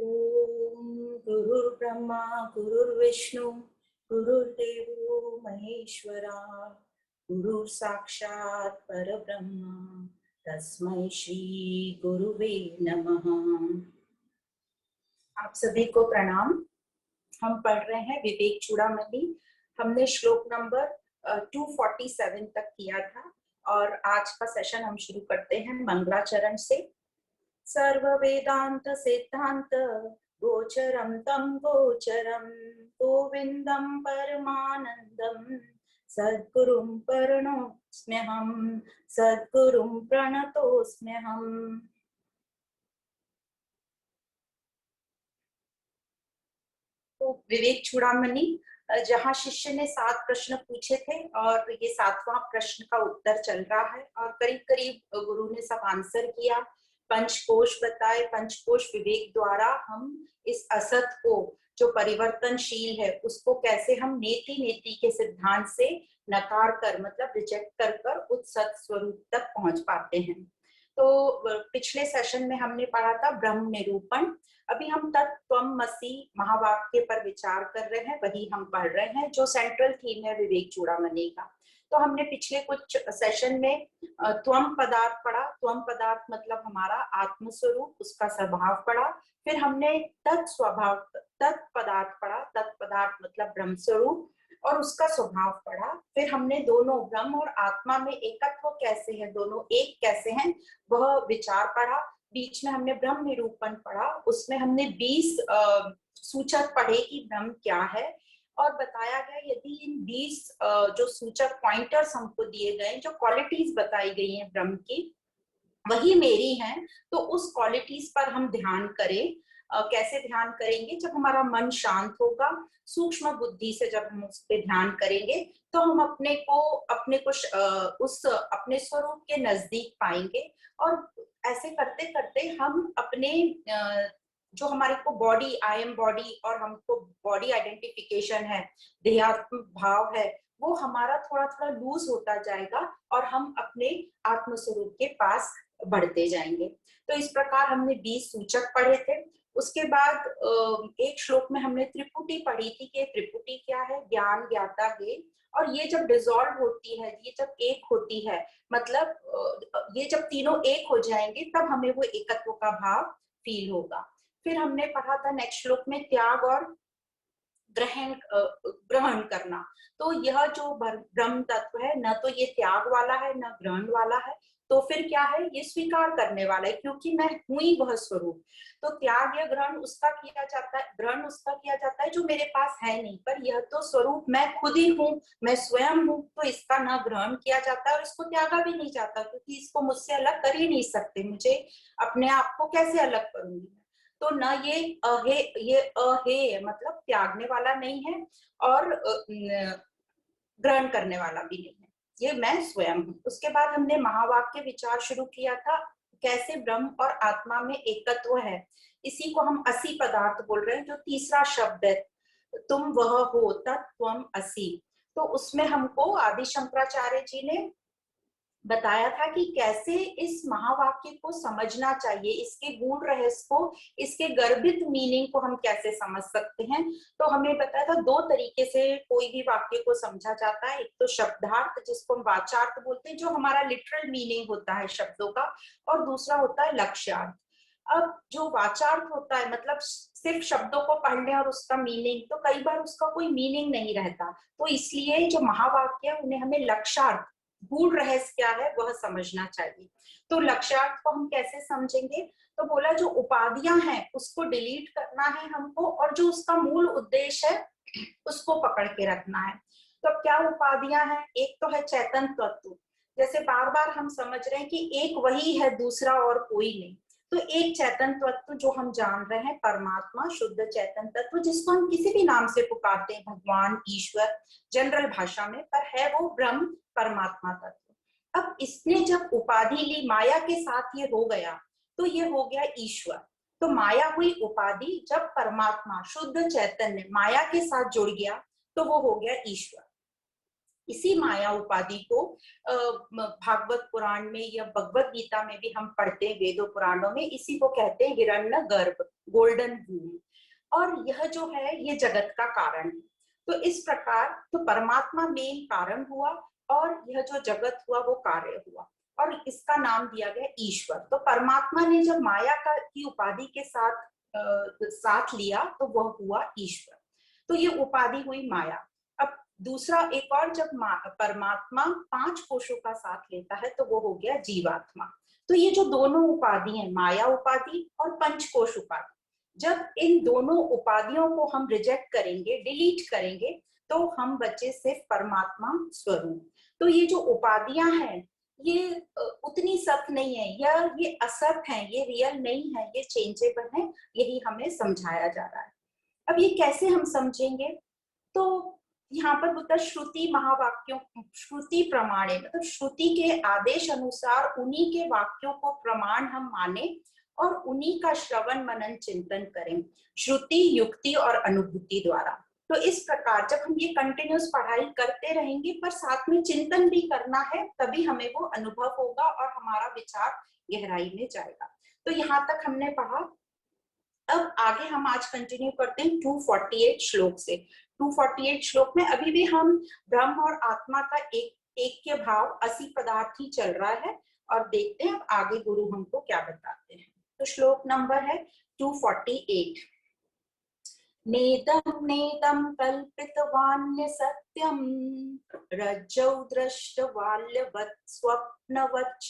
ओम गुरुर्ब्रह्मा गुरुर्विष्णु गुरुर्देवो महेश्वरा गुरु साक्षात परब्रह्म तस्मै श्री गुरुवे नमः। आप सभी को प्रणाम। हम पढ़ रहे हैं विवेक चूड़ामणि। हमने श्लोक नंबर 247 तक किया था और आज का सेशन हम शुरू करते हैं मंगलाचरण से। सर्व वेदांत सिद्धांत गोचरम तम गोचरम गोविंदम परमानंदम सद्गुरुं प्रणतोस्म्यहम् सद्गुरुं प्रणतोस्म्यहम्। तो विवेक चूड़ामणि जहाँ शिष्य ने 7 प्रश्न पूछे थे और ये 7वां प्रश्न का उत्तर चल रहा है और करीब करीब गुरु ने सब आंसर किया, पंचकोश बताए। पंचकोश विवेक द्वारा हम इस असत को जो परिवर्तनशील है उसको कैसे हम नेति नेति के सिद्धांत से नकार कर मतलब रिजेक्ट कर कर उस सत स्वरूप तक पहुंच पाते हैं। तो पिछले सेशन में हमने पढ़ा था ब्रह्म निरूपण। अभी हम तत्त्वमसि महावाक्य पर विचार कर रहे हैं, वही हम पढ़ रहे हैं जो सेंट्रल थीम है विवेक चूड़ामणि का। तो हमने पिछले कुछ सेशन में त्वम पदार्थ पढ़ा। त्वम पदार्थ मतलब हमारा आत्म स्वरूप, उसका स्वभाव पढ़ा। फिर हमने तत्स्वभाव तत्पदार्थ पढ़ा। तत्पदार्थ मतलब ब्रह्म स्वरूप और उसका स्वभाव पढ़ा। फिर हमने दोनों ब्रह्म और आत्मा में एकत्व कैसे है, दोनों एक कैसे हैं, वह विचार पढ़ा। बीच में हमने ब्रह्म निरूपण पढ़ा, उसमें हमने 20 सूचक पढ़े कि ब्रह्म क्या है और बताया गया यदि इन 20 जो सूचक पॉइंटर्स हमको दिए गए, जो क्वालिटीज बताई गई हैं ब्रह्म की, वही मेरी हैं, तो उस क्वालिटीज पर हम ध्यान करें। कैसे ध्यान करेंगे? जब हमारा मन शांत होगा, सूक्ष्म बुद्धि से जब हम उस पर ध्यान करेंगे तो हम अपने को उस अपने स्वरूप के नजदीक पाएंगे। और ऐसे करते करते हम अपने जो हमारे को बॉडी, आई एम बॉडी, और हमको बॉडी आइडेंटिफिकेशन है, देहात्म भाव है, वो हमारा थोड़ा थोड़ा लूज होता जाएगा और हम अपने आत्म स्वरूप के पास बढ़ते जाएंगे। तो इस प्रकार हमने 20 सूचक पढ़े थे। उसके बाद एक श्लोक में हमने त्रिपुटी पढ़ी थी कि त्रिपुटी क्या है, ज्ञान ज्ञाता ज्ञेय। और ये जब डिसॉल्व होती है, ये जब एक होती है, मतलब ये जब तीनों एक हो जाएंगे तब हमें वो एकत्व का भाव फील होगा। फिर हमने पढ़ा था नेक्स्ट श्लोक में त्याग और ग्रहण करना। तो यह जो ब्रह्म तत्व है, न तो ये त्याग वाला है न ग्रहण वाला है, तो फिर क्या है, ये स्वीकार करने वाला है, क्योंकि मैं हूं ही वह स्वरूप। तो त्याग या ग्रहण उसका किया जाता है, ग्रहण उसका किया जाता है जो मेरे पास है नहीं, पर यह तो स्वरूप मैं खुद ही हूँ, मैं स्वयं हूँ, तो इसका न ग्रहण किया जाता है और इसको त्यागा भी नहीं जाता, क्योंकि इसको मुझसे अलग कर ही नहीं सकते। मुझे अपने आप को कैसे अलग करूंगी? तो न ये अहे, ये अहे मतलब त्यागने वाला नहीं है और ग्रहण करने वाला भी नहीं है, ये मैं स्वयं हूँ। उसके बाद हमने महावाक्य विचार शुरू किया था, कैसे ब्रह्म और आत्मा में एकत्व है। इसी को हम असि पदार्थ बोल रहे हैं, जो तीसरा शब्द है, तुम वह हो तत्त्वम असि। तो उसमें हमको आदि शंकराचार्य जी ने बताया था कि कैसे इस महावाक्य को समझना चाहिए, इसके गूढ़ रहस्य को, इसके गर्भित मीनिंग को हम कैसे समझ सकते हैं। तो हमें बताया था 2 तरीके से कोई भी वाक्य को समझा जाता है। एक तो शब्दार्थ, जिसको हम वाचार्थ बोलते हैं, जो हमारा लिटरल मीनिंग होता है शब्दों का, और दूसरा होता है लक्ष्यार्थ। अब जो वाचार्थ होता है, मतलब सिर्फ शब्दों को पढ़ने और उसका मीनिंग, तो कई बार उसका कोई मीनिंग नहीं रहता। तो इसलिए जो महावाक्य है उन्हें हमें लक्ष्यार्थ, गूढ़ रहस्य क्या है, वह समझना चाहिए। तो लक्ष्यार्थ को हम कैसे समझेंगे? तो बोला जो उपाधियां हैं उसको डिलीट करना है हमको, और जो उसका मूल उद्देश्य है उसको पकड़ के रखना है। तो अब क्या उपाधियां हैं? एक तो है चैतन तत्व, जैसे बार बार हम समझ रहे हैं कि एक वही है, दूसरा और कोई नहीं। तो एक चैतन तत्व जो हम जान रहे हैं, परमात्मा, शुद्ध चैतन तत्व, जिसको हम किसी भी नाम से पुकारते हैं, भगवान, ईश्वर, जनरल भाषा में, पर है वो ब्रह्म, परमात्मा तत्व। अब इसने जब उपाधि ली, माया के साथ ये हो गया, तो ये हो गया ईश्वर। तो माया हुई उपाधि, जब परमात्मा शुद्ध चैतन्य माया के साथ जुड़ गया तो वो हो गया ईश्वर। इसी माया उपाधि को भागवत पुराण में या भगवत गीता में भी हम पढ़ते हैं, वेदों पुराणों में, इसी को कहते हैं हिरण्य गर्भ, गोल्डन वूम। और यह जो है ये जगत का कारण है। तो इस प्रकार तो परमात्मा मेन कारण हुआ और यह जो जगत हुआ वो कार्य हुआ, और इसका नाम दिया गया ईश्वर। तो परमात्मा ने जब माया का की उपाधि के साथ लिया तो वह हुआ ईश्वर। तो ये उपाधि हुई माया। अब दूसरा एक और, जब परमात्मा 5 कोशों का साथ लेता है तो वो हो गया जीवात्मा। तो ये जो दोनों उपाधि हैं, माया उपाधि और पंचकोश उपाधि, जब इन दोनों उपाधियों को हम रिजेक्ट करेंगे, डिलीट करेंगे, तो हम बचे सिर्फ परमात्मा स्वरूप। तो ये जो उपाधियां हैं ये उतनी सत्य नहीं है, या ये असत है, ये रियल नहीं है, ये चेंजेबल है, यही हमें समझाया जा रहा है। अब ये कैसे हम समझेंगे? तो यहाँ पर बोलता श्रुति महावाक्यों, श्रुति प्रमाणे, मतलब श्रुति के आदेश अनुसार उन्हीं के वाक्यों को प्रमाण हम माने और उन्हीं का श्रवण मनन चिंतन करें, श्रुति युक्ति और अनुभूति द्वारा। तो इस प्रकार जब हम ये कंटिन्यूस पढ़ाई करते रहेंगे पर साथ में चिंतन भी करना है, तभी हमें वो अनुभव होगा और हमारा विचार गहराई में जाएगा। तो यहाँ तक हमने पढ़ा। अब आगे हम आज कंटिन्यू करते हैं 248 श्लोक से। 248 श्लोक में अभी भी हम ब्रह्म और आत्मा का एक के भाव 80 पदार्थ ही चल रहा है, और देखते हैं अब आगे गुरु हमको क्या बताते हैं। तो श्लोक नंबर है 248। नेदं नेदं कल्पितवान्य सत्यं रज्जौ दृष्टवाल्यवत् स्वप्नवच्च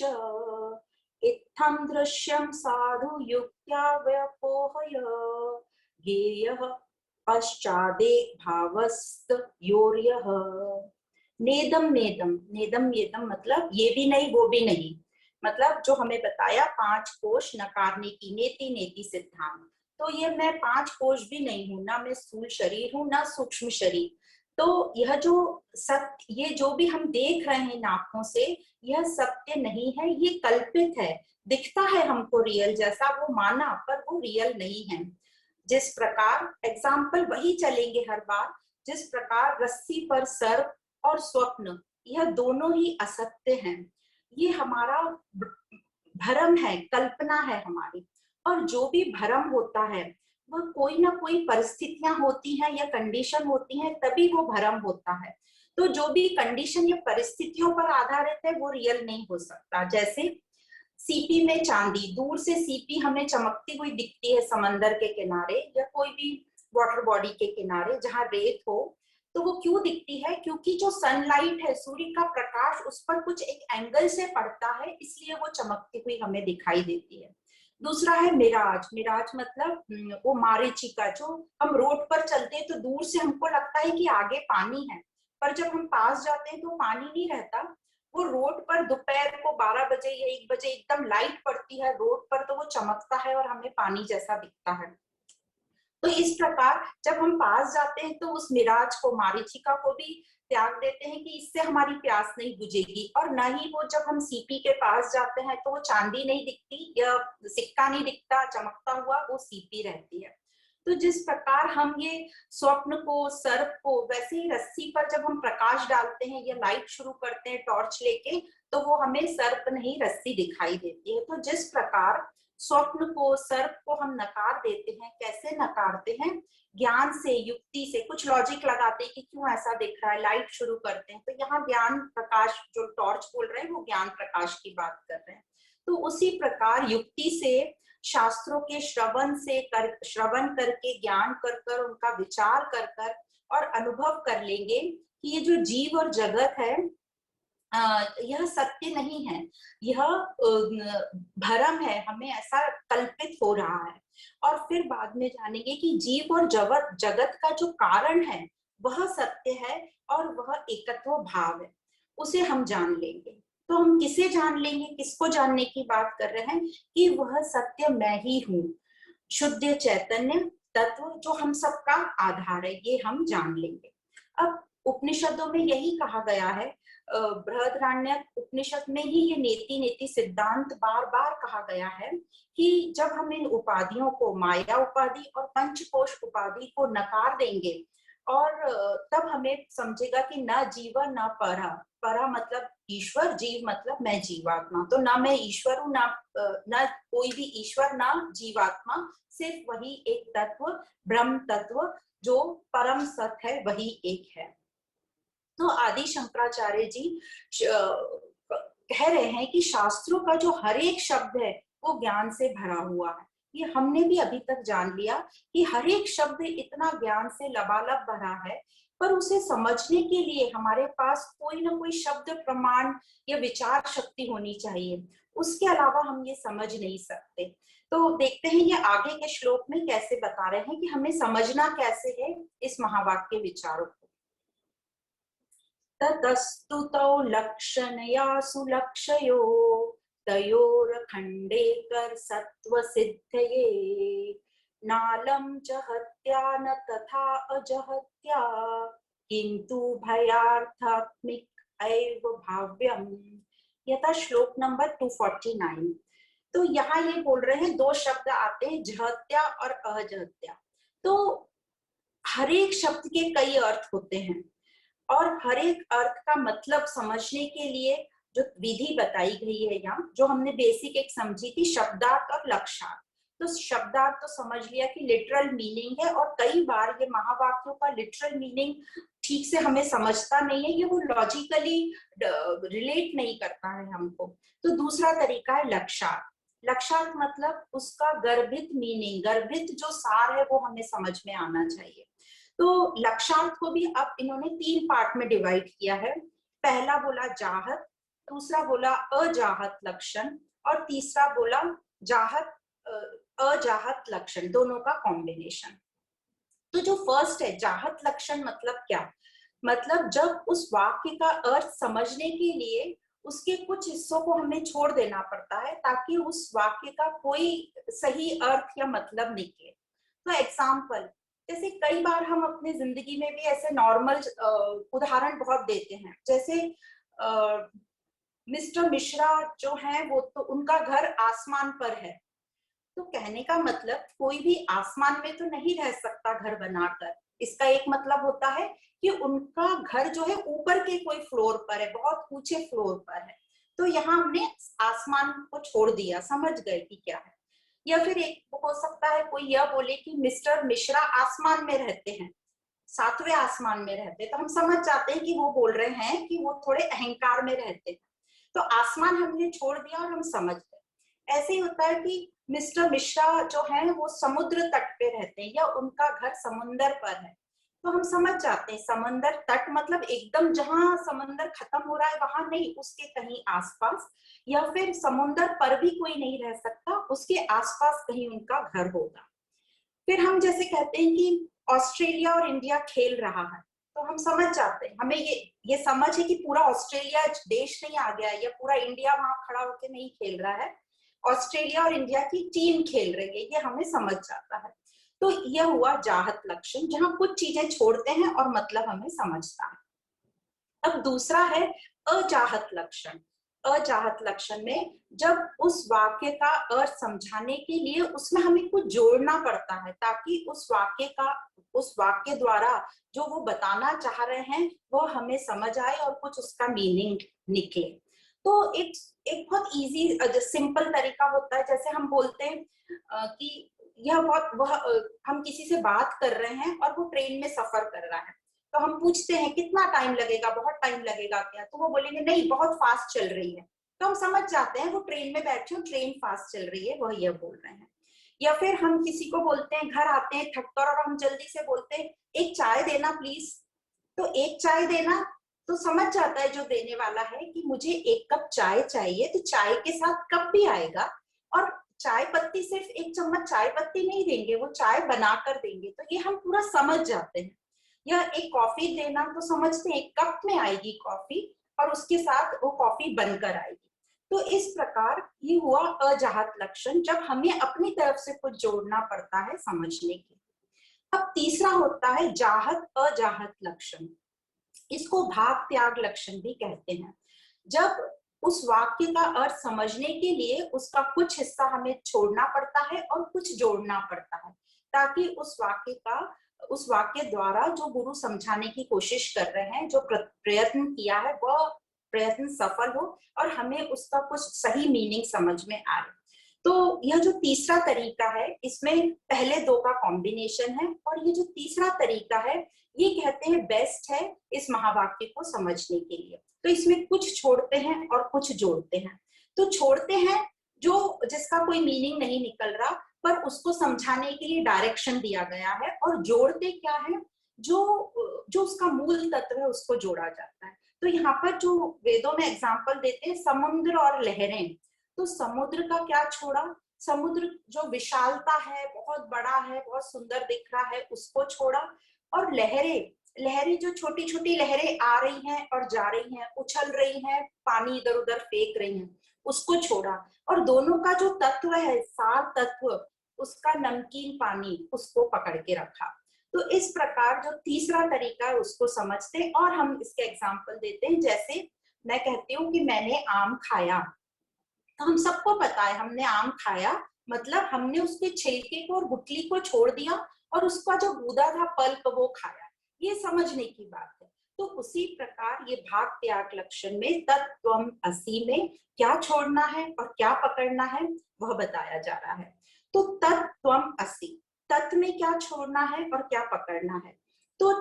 इत्थं दृश्यं साधु युक्त्या व्यपोहय ज्ञेयः पश्चादेक भावस्तयोर्यः। नेदम नेदम, नेदम नेदम मतलब ये भी नहीं वो भी नहीं, मतलब जो हमें बताया 5 कोश नकारने की नेति नेति सिद्धांत। तो ये मैं 5 कोश भी नहीं हूं, ना मैं स्थूल शरीर हूं ना सूक्ष्म शरीर। तो यह जो सत्य, ये जो भी हम देख रहे हैं आंखों से, यह सत्य नहीं है, ये कल्पित है। दिखता है हमको रियल जैसा, वो माना, पर वो रियल नहीं है। जिस प्रकार एग्जाम्पल वही चलेंगे हर बार, जिस प्रकार रस्सी पर सर्प और स्वप्न, यह दोनों ही असत्य हैं। ये हमारा भ्रम है, कल्पना है हमारी। और जो भी भ्रम होता है वह कोई ना कोई परिस्थितियां होती हैं या कंडीशन होती हैं, तभी वो भ्रम होता है। तो जो भी कंडीशन या परिस्थितियों पर आधारित है वो रियल नहीं हो सकता। जैसे सीपी में चांदी, दूर से सीपी हमें चमकती हुई दिखती है समंदर के किनारे या कोई भी वाटर बॉडी के किनारे जहां रेत हो, तो वो क्यों दिखती है? क्योंकि जो सनलाइट है, सूर्य का प्रकाश उस पर कुछ एक एंगल से पड़ता है, इसलिए वो चमकती हुई हमें दिखाई देती है। दूसरा है मिराज। मिराज मतलब वो मारीचिका, जो हम रोड पर चलते हैं तो दूर से हमको लगता है कि आगे पानी है, पर जब हम पास जाते हैं तो पानी नहीं रहता। वो रोड पर दोपहर को 12 बजे या 1 बजे एकदम लाइट पड़ती है रोड पर, तो वो चमकता है और हमें पानी जैसा दिखता है। तो इस प्रकार जब हम पास जाते हैं तो उस मिराज को, मारीचिका को भी त्याग देते हैं कि इससे हमारी प्यास नहीं बुझेगी। और न ही वो जब हम सीपी के पास जाते हैं तो वो चांदी नहीं दिखती या सिक्का नहीं दिखता चमकता हुआ, वो सीपी रहती है। तो जिस प्रकार हम ये स्वप्न को, सर्प को, वैसे ही रस्सी पर जब हम प्रकाश डालते हैं या लाइट शुरू करते हैं टॉर्च लेके, तो वो हमें सर्प नहीं रस्सी दिखाई देती है। तो जिस प्रकार स्वप्न को, सर्प को हम नकार देते हैं, कैसे नकारते हैं? ज्ञान से, युक्ति से, कुछ लॉजिक लगाते हैं कि क्यों ऐसा दिख रहा है, लाइट शुरू करते हैं। तो यहाँ ज्ञान प्रकाश, जो टॉर्च बोल रहे हैं वो ज्ञान प्रकाश की बात कर रहे हैं। तो उसी प्रकार युक्ति से, शास्त्रों के श्रवण करके, ज्ञान कर कर, उनका विचार कर कर और अनुभव कर लेंगे कि ये जो जीव और जगत है यह सत्य नहीं है, यह भ्रम है, हमें ऐसा कल्पित हो रहा है। और फिर बाद में जानेंगे कि जीव और जगत का जो कारण है वह सत्य है और वह एकत्व भाव है, उसे हम जान लेंगे। तो हम किसे जान लेंगे, किसको जानने की बात कर रहे हैं? कि वह सत्य मैं ही हूँ, शुद्ध चैतन्य तत्व जो हम सबका आधार है, ये हम जान लेंगे। अब उपनिषदों में यही कहा गया है, बृहदारण्यक उपनिषद में ही ये नेति नेति सिद्धांत बार बार कहा गया है कि जब हम इन उपाधियों को, माया उपाधि और पंचकोश उपाधि को नकार देंगे, और तब हमें समझेगा कि न जीव न परा, परा मतलब ईश्वर, जीव मतलब मैं जीवात्मा। तो ना मैं ईश्वर हूँ, ना कोई भी ईश्वर, ना जीवात्मा, सिर्फ वही एक तत्व, ब्रह्म तत्व जो परम सत्य है, वही एक है। तो आदि शंकराचार्य जी कह रहे हैं कि शास्त्रों का जो हर एक शब्द है वो ज्ञान से भरा हुआ है। ये हमने भी अभी तक जान लिया कि हर एक शब्द इतना ज्ञान से लबालब भरा है, पर उसे समझने के लिए हमारे पास कोई ना कोई शब्द प्रमाण या विचार शक्ति होनी चाहिए, उसके अलावा हम ये समझ नहीं सकते। तो देखते हैं ये आगे के श्लोक में कैसे बता रहे हैं कि हमें समझना कैसे है इस महावाक्य विचारों को। ततस्तु तौ लक्षणया सुलक्षयो तयोरखण्डेकर सत्त्वसिद्धये नालं जहत्या न तथा अजहत्या किंतु भयार्थात्मिक एव भाव्यम। यथा श्लोक नंबर 249। तो यहाँ ये बोल रहे हैं, दो शब्द आते हैं, जहत्या और अजहत्या। तो हर एक शब्द के कई अर्थ होते हैं और हर एक अर्थ का मतलब समझने के लिए जो विधि बताई गई है यहाँ, जो हमने बेसिक एक समझी थी, शब्दार्थ और लक्षार्थ। तो शब्दार्थ तो समझ लिया कि लिटरल मीनिंग है, और कई बार ये महावाक्यों का लिटरल मीनिंग ठीक से हमें समझता नहीं है, ये वो लॉजिकली रिलेट नहीं करता है हमको। तो दूसरा तरीका है लक्षार्थ। लक्षार्थ मतलब उसका गर्भित मीनिंग, गर्भित जो सार है वो हमें समझ में आना चाहिए। तो लक्षार्थ को भी अब इन्होंने 3 पार्ट में डिवाइड किया है। पहला बोला जाहत, दूसरा बोला अजाहत लक्षण, और तीसरा बोला जाहत अजाहत लक्षण, दोनों का कॉम्बिनेशन। तो जो फर्स्ट है जाहत लक्षण, मतलब क्या? मतलब जब उस वाक्य का अर्थ समझने के लिए उसके कुछ हिस्सों को हमें छोड़ देना पड़ता है ताकि उस वाक्य का कोई सही अर्थ या मतलब निकले। तो एग्जाम्पल, जैसे कई बार हम अपनी जिंदगी में भी ऐसे नॉर्मल उदाहरण बहुत देते हैं, जैसे मिस्टर मिश्रा जो है वो तो उनका घर आसमान पर है। तो कहने का मतलब कोई भी आसमान में तो नहीं रह सकता घर बनाकर। इसका एक मतलब होता है कि उनका घर जो है ऊपर के कोई फ्लोर पर है, बहुत ऊंचे फ्लोर पर है। तो यहाँ हमने आसमान को छोड़ दिया, समझ गए कि क्या है। या फिर एक हो सकता है कोई यह बोले कि मिस्टर मिश्रा आसमान में रहते हैं, 7वें आसमान में रहते हैं, तो हम समझ जाते हैं कि वो बोल रहे हैं कि वो थोड़े अहंकार में रहते हैं। तो आसमान हमने छोड़ दिया और हम समझ गए। ऐसे ही होता है कि मिस्टर मिश्रा जो है वो समुद्र तट पे रहते हैं या उनका घर समुंदर पर है, तो हम समझ जाते हैं समंदर तट मतलब एकदम जहां समंदर खत्म हो रहा है वहां नहीं, उसके कहीं आसपास, या फिर समुंदर पर भी कोई नहीं रह सकता, उसके आसपास कहीं उनका घर होगा। फिर हम जैसे कहते हैं कि ऑस्ट्रेलिया और इंडिया खेल रहा है, तो हम समझ जाते हैं, हमें ये समझ है कि पूरा ऑस्ट्रेलिया देश नहीं आ गया है या पूरा इंडिया वहां खड़ा होकर नहीं खेल रहा है, ऑस्ट्रेलिया और इंडिया की टीम खेल रही है, ये हमें समझ जाता है। तो यह हुआ जाहत लक्षण, जहां कुछ चीजें छोड़ते हैं और मतलब हमें समझता है। अब दूसरा है अचाहत लक्षण। अचाहत लक्षण में जब उस वाक्य का अर्थ समझाने के लिए उसमें हमें कुछ जोड़ना पड़ता है ताकि उस वाक्य द्वारा जो वो बताना चाह रहे हैं वो हमें समझ आए और कुछ उसका मीनिंग निकले। तो एक बहुत इजी सिंपल तरीका होता है, जैसे हम बोलते हैं कि यह बहुत हम किसी से बात कर रहे हैं और वो ट्रेन में सफर कर रहा है, तो हम पूछते हैं कितना टाइम लगेगा, बहुत टाइम लगेगा क्या? तो वो बोलेंगे नहीं बहुत फास्ट चल रही है, तो हम समझ जाते हैं वो ट्रेन में बैठे हो, ट्रेन फास्ट चल रही है, वह यह बोल रहे हैं। या फिर हम किसी को बोलते हैं, घर आते हैं थककर और हम जल्दी से बोलते हैं एक चाय देना प्लीज, तो एक चाय देना, तो समझ जाता है जो देने वाला है कि मुझे 1 कप चाय चाहिए, तो चाय के साथ कप भी आएगा, और चाय पत्ती सिर्फ 1 चम्मच चाय पत्ती नहीं देंगे, वो चाय बनाकर देंगे, तो ये हम पूरा समझ जाते हैं। या एक कॉफी देना, तो समझते हैं 1 कप में आएगी कॉफी और उसके साथ वो कॉफी बनकर आएगी। तो इस प्रकार ये हुआ अजाहत लक्षण, जब हमें अपनी तरफ से कुछ जोड़ना पड़ता है समझने के लिए। अब तीसरा होता है जाहत अजाहत लक्षण, इसको भाग त्याग लक्षण भी कहते हैं। जब उस वाक्य का अर्थ समझने के लिए उसका कुछ हिस्सा हमें छोड़ना पड़ता है और कुछ जोड़ना पड़ता है ताकि उस वाक्य का उस वाक्य द्वारा जो गुरु समझाने की कोशिश कर रहे हैं, जो प्रयत्न किया है, वह प्रयत्न सफल हो और हमें उसका कुछ सही मीनिंग समझ में आए। तो यह जो तीसरा तरीका है, इसमें पहले दो का कॉम्बिनेशन है, और ये जो तीसरा तरीका है, ये कहते हैं बेस्ट है इस महावाक्य को समझने के लिए। तो इसमें कुछ छोड़ते हैं और कुछ जोड़ते हैं। तो छोड़ते हैं जो जिसका कोई मीनिंग नहीं निकल रहा, पर उसको समझाने के लिए डायरेक्शन दिया गया है, और जोड़ते क्या है, जो जो उसका मूल तत्व है उसको जोड़ा जाता है। तो यहाँ पर जो वेदों में एग्जाम्पल देते हैं, समुद्र और लहरें, तो समुद्र का क्या छोड़ा, समुद्र जो विशालता है, बहुत बड़ा है, बहुत सुंदर दिख रहा है, उसको छोड़ा। और लहरें, लहरें जो छोटी छोटी लहरें आ रही हैं और जा रही हैं, उछल रही हैं, पानी इधर उधर फेंक रही हैं, उसको छोड़ा। और दोनों का जो तत्व है, सार तत्व, उसका नमकीन पानी, उसको पकड़ के रखा। तो इस प्रकार जो तीसरा तरीका है उसको समझते हैं, और हम इसके एग्जाम्पल देते हैं। जैसे मैं कहती हूँ कि मैंने आम खाया, तो हम सबको पता है हमने आम खाया मतलब हमने उसके छिलके को और गुठली को छोड़ दिया, और उसका जो गूदा था, पल्प, वो खाया। ये समझने की बात है। तो उसी प्रकार ये भाग त्याग लक्षण में तत्त्वम असि में क्या छोड़ना है और क्या पकड़ना है, वह बताया जा रहा है। तो तत्त्वम असि, तत्व में क्या छोड़ना है और क्या पकड़ना है। तो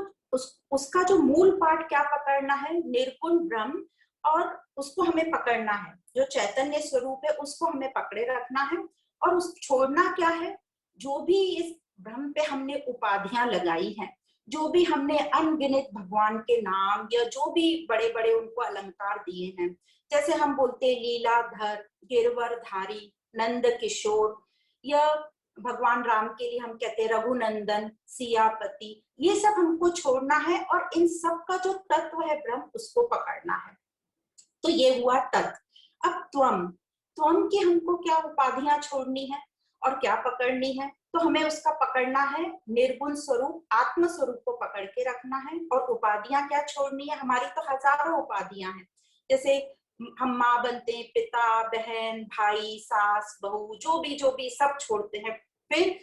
उसका जो मूल पाठ क्या पकड़ना है, निर्गुण ब्रह्म, और उसको हमें पकड़ना है, जो चैतन्य स्वरूप है उसको हमें पकड़े रखना है। और उस छोड़ना क्या है, जो भी इस ब्रह्म पे हमने उपाधियां लगाई हैं, जो भी हमने अनगिनत भगवान के नाम या जो भी बड़े बड़े उनको अलंकार दिए हैं, जैसे हम बोलते हैं लीलाधर, गिरवरधारी, नंद किशोर, या भगवान राम के लिए हम कहते हैं रघुनंदन, सियापति, ये सब हमको छोड़ना है, और इन सब का जो तत्व है ब्रह्म, उसको पकड़ना है। तो ये हुआ तत्व। अब त्वम, त्वम की हमको क्या उपाधियां छोड़नी है और क्या पकड़नी है, तो हमें उसका पकड़ना है निर्गुण स्वरूप, आत्म स्वरूप को पकड़ के रखना है। और उपाधियां क्या छोड़नी है, हमारी तो हजारों उपाधियां हैं। जैसे हम माँ बनते हैं, पिता, बहन, भाई, सास, बहू, जो भी सब छोड़ते हैं। फिर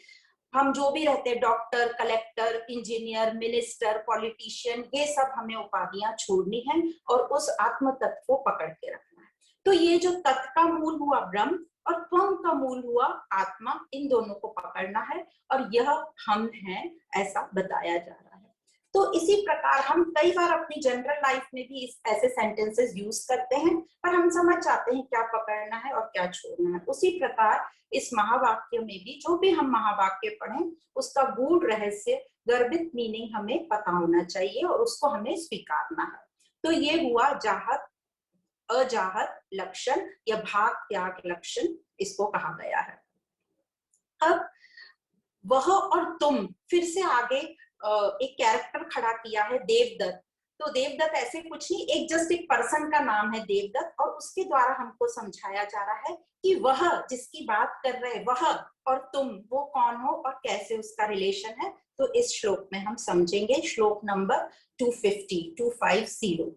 हम जो भी रहते हैं, doctor, collector, engineer, minister, politician, ये सब हमें उपाधियां छोड़नी है और उस आत्म तत्व को पकड़ के रखना है। तो ये जो तत्व का मूल हुआ ब्रह्म और त्वम का मूल हुआ आत्मा, इन दोनों को पकड़ना है, और यह हम हैं, ऐसा बताया जा रहा है। तो इसी प्रकार हम कई बार अपनी जनरल लाइफ में भी इस ऐसे सेंटेंसेस यूज करते हैं, पर हम समझ जाते हैं क्या पकड़ना है और क्या छोड़ना है। उसी प्रकार इस महावाक्य में भी जो भी हम महावाक्य पढ़ें, उसका गूढ़ रहस्य, गर्भित मीनिंग हमें पता होना चाहिए और उसको हमें स्वीकारना है। तो ये हुआ जाहत अजाहत लक्षण या भाग त्याग लक्षण, इसको कहा गया है। अब वह और तुम, फिर से आगे एक कैरेक्टर खड़ा किया है, देवदत्त। तो देवदत्त ऐसे कुछ नहीं, एक जस्ट एक पर्सन का नाम है देवदत्त, और उसके द्वारा हमको समझाया जा रहा है कि वह जिसकी बात कर रहे हैं, वह और तुम, वो कौन हो और कैसे उसका रिलेशन है। तो इस श्लोक में हम समझेंगे। श्लोक नंबर 250।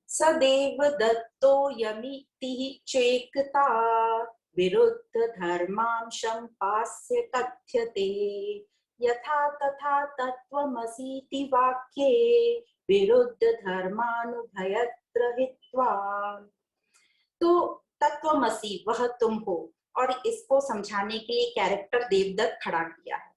सदेव दत्तो यमिति चेकता विरुद्ध धर्मांशं पास्य कथ्यते यथा तथा तत्त्वमसीति वाक्ये विरुद्ध धर्मानुभयत्र हित्वा। तो तत्त्वमसि, वह तुम हो, और इसको समझाने के लिए कैरेक्टर देवदत्त खड़ा किया है।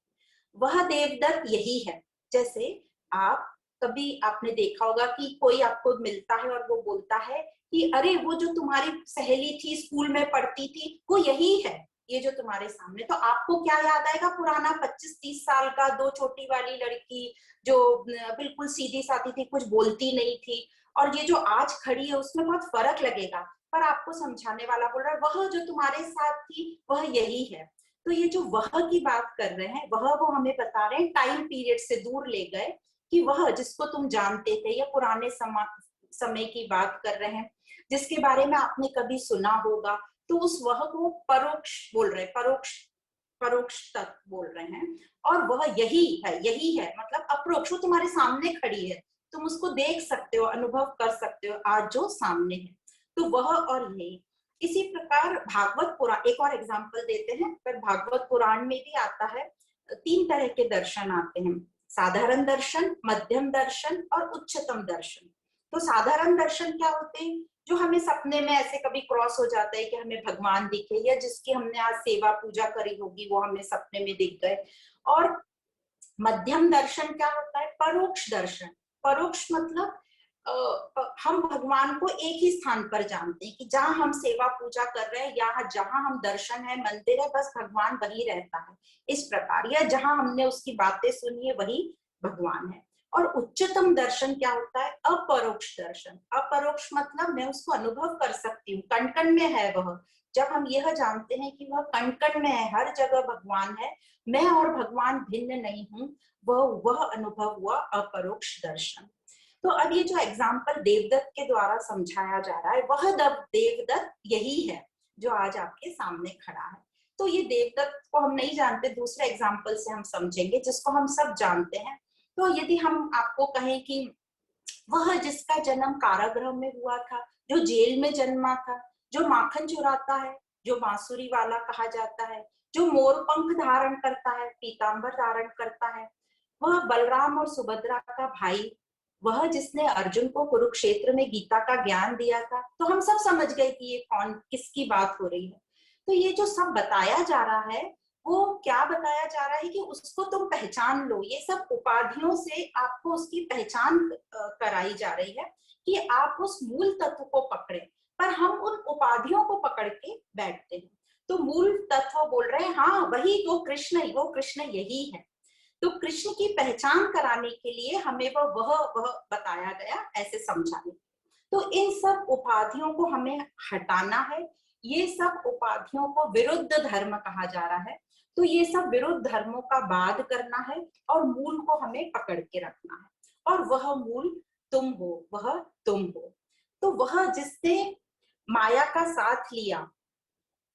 वह देवदत्त यही है। जैसे आप कभी आपने देखा होगा कि कोई आपको मिलता है और वो बोलता है कि अरे वो जो तुम्हारी सहेली थी, स्कूल में पढ़ती थी, वो यही है, ये जो तुम्हारे सामने। तो आपको क्या याद आएगा, पुराना 25-30 साल का, दो छोटी वाली लड़की जो बिल्कुल सीधी सादी थी, कुछ बोलती नहीं थी, और ये जो आज खड़ी है उसमें बहुत फर्क लगेगा। पर आपको समझाने वाला बोल रहा है वह जो तुम्हारे साथ थी वह यही है। तो ये जो वह की बात कर रहे हैं, वह वो हमें बता रहे हैं, टाइम पीरियड से दूर ले गए कि वह जिसको तुम जानते थे, या पुराने समय की बात कर रहे हैं, जिसके बारे में आपने कभी सुना होगा। तो उस वह को परोक्ष बोल रहे हैं, परोक्ष परोक्ष तक बोल रहे हैं। और वह यही है मतलब अप्रोक्ष, वो तुम्हारे सामने खड़ी है, तुम उसको देख सकते हो, अनुभव कर सकते हो आज जो सामने है। तो वह और यही। इसी प्रकार भागवत पुराण, एक और एग्जाम्पल देते हैं, पर भागवत पुराण में भी आता है तीन तरह के दर्शन आते हैं, साधारण दर्शन, मध्यम दर्शन और उच्चतम दर्शन। तो साधारण दर्शन क्या होते हैं? जो हमें सपने में ऐसे कभी क्रॉस हो जाता है कि हमें भगवान दिखे, या जिसकी हमने आज सेवा पूजा करी होगी वो हमें सपने में दिख गए। और मध्यम दर्शन क्या होता है? परोक्ष दर्शन। परोक्ष मतलब हम भगवान को एक ही स्थान पर जानते हैं कि जहां हम सेवा पूजा कर रहे हैं, या जहां हम दर्शन है, मंदिर है, बस भगवान वही रहता है, इस प्रकार। या जहां हमने उसकी बातें सुनी है वही भगवान है। और उच्चतम दर्शन क्या होता है? अपरोक्ष दर्शन। अपरोक्ष मतलब मैं उसको अनुभव कर सकती हूँ, कण कण में है वह। जब हम यह जानते हैं कि वह कण कण में है, हर जगह भगवान है, मैं और भगवान भिन्न नहीं हूँ, वह अनुभव हुआ अपरोक्ष दर्शन। तो अब ये जो एग्जाम्पल देवदत्त के द्वारा समझाया जा रहा है, वह देवदत्त यही है जो आज आपके सामने खड़ा है। तो ये देवदत्त को हम नहीं जानते, दूसरे एग्जाम्पल से हम समझेंगे जिसको हम सब जानते हैं। तो यदि हम आपको कहें कि वह जिसका जन्म कारागृह में हुआ था, जो जेल में जन्मा था, जो माखन चुराता है, जो बांसुरी वाला कहा जाता है, जो मोर पंख धारण करता है, पीतांबर धारण करता है, वह बलराम और सुभद्रा का भाई, वह जिसने अर्जुन को कुरुक्षेत्र में गीता का ज्ञान दिया था। तो हम सब समझ गए कि ये कौन, किसकी बात हो रही है। तो ये जो सब बताया जा रहा है, वो क्या बताया जा रहा है कि उसको तुम पहचान लो। ये सब उपाधियों से आपको उसकी पहचान कराई जा रही है कि आप उस मूल तत्व को पकड़े। पर हम उन उपाधियों को पकड़ के बैठते हैं। तो मूल तत्व बोल रहे हैं, हाँ वही वो कृष्ण यही है। तो कृष्ण की पहचान कराने के लिए हमें वह बताया गया, ऐसे समझाने। तो इन सब उपाधियों को हमें हटाना है। ये सब उपाधियों को विरुद्ध धर्म कहा जा रहा है। तो ये सब विरुद्ध धर्मों का बाध करना है और मूल को हमें पकड़ के रखना है। और वह मूल तुम हो, वह तुम हो। तो वह जिसने माया का साथ लिया,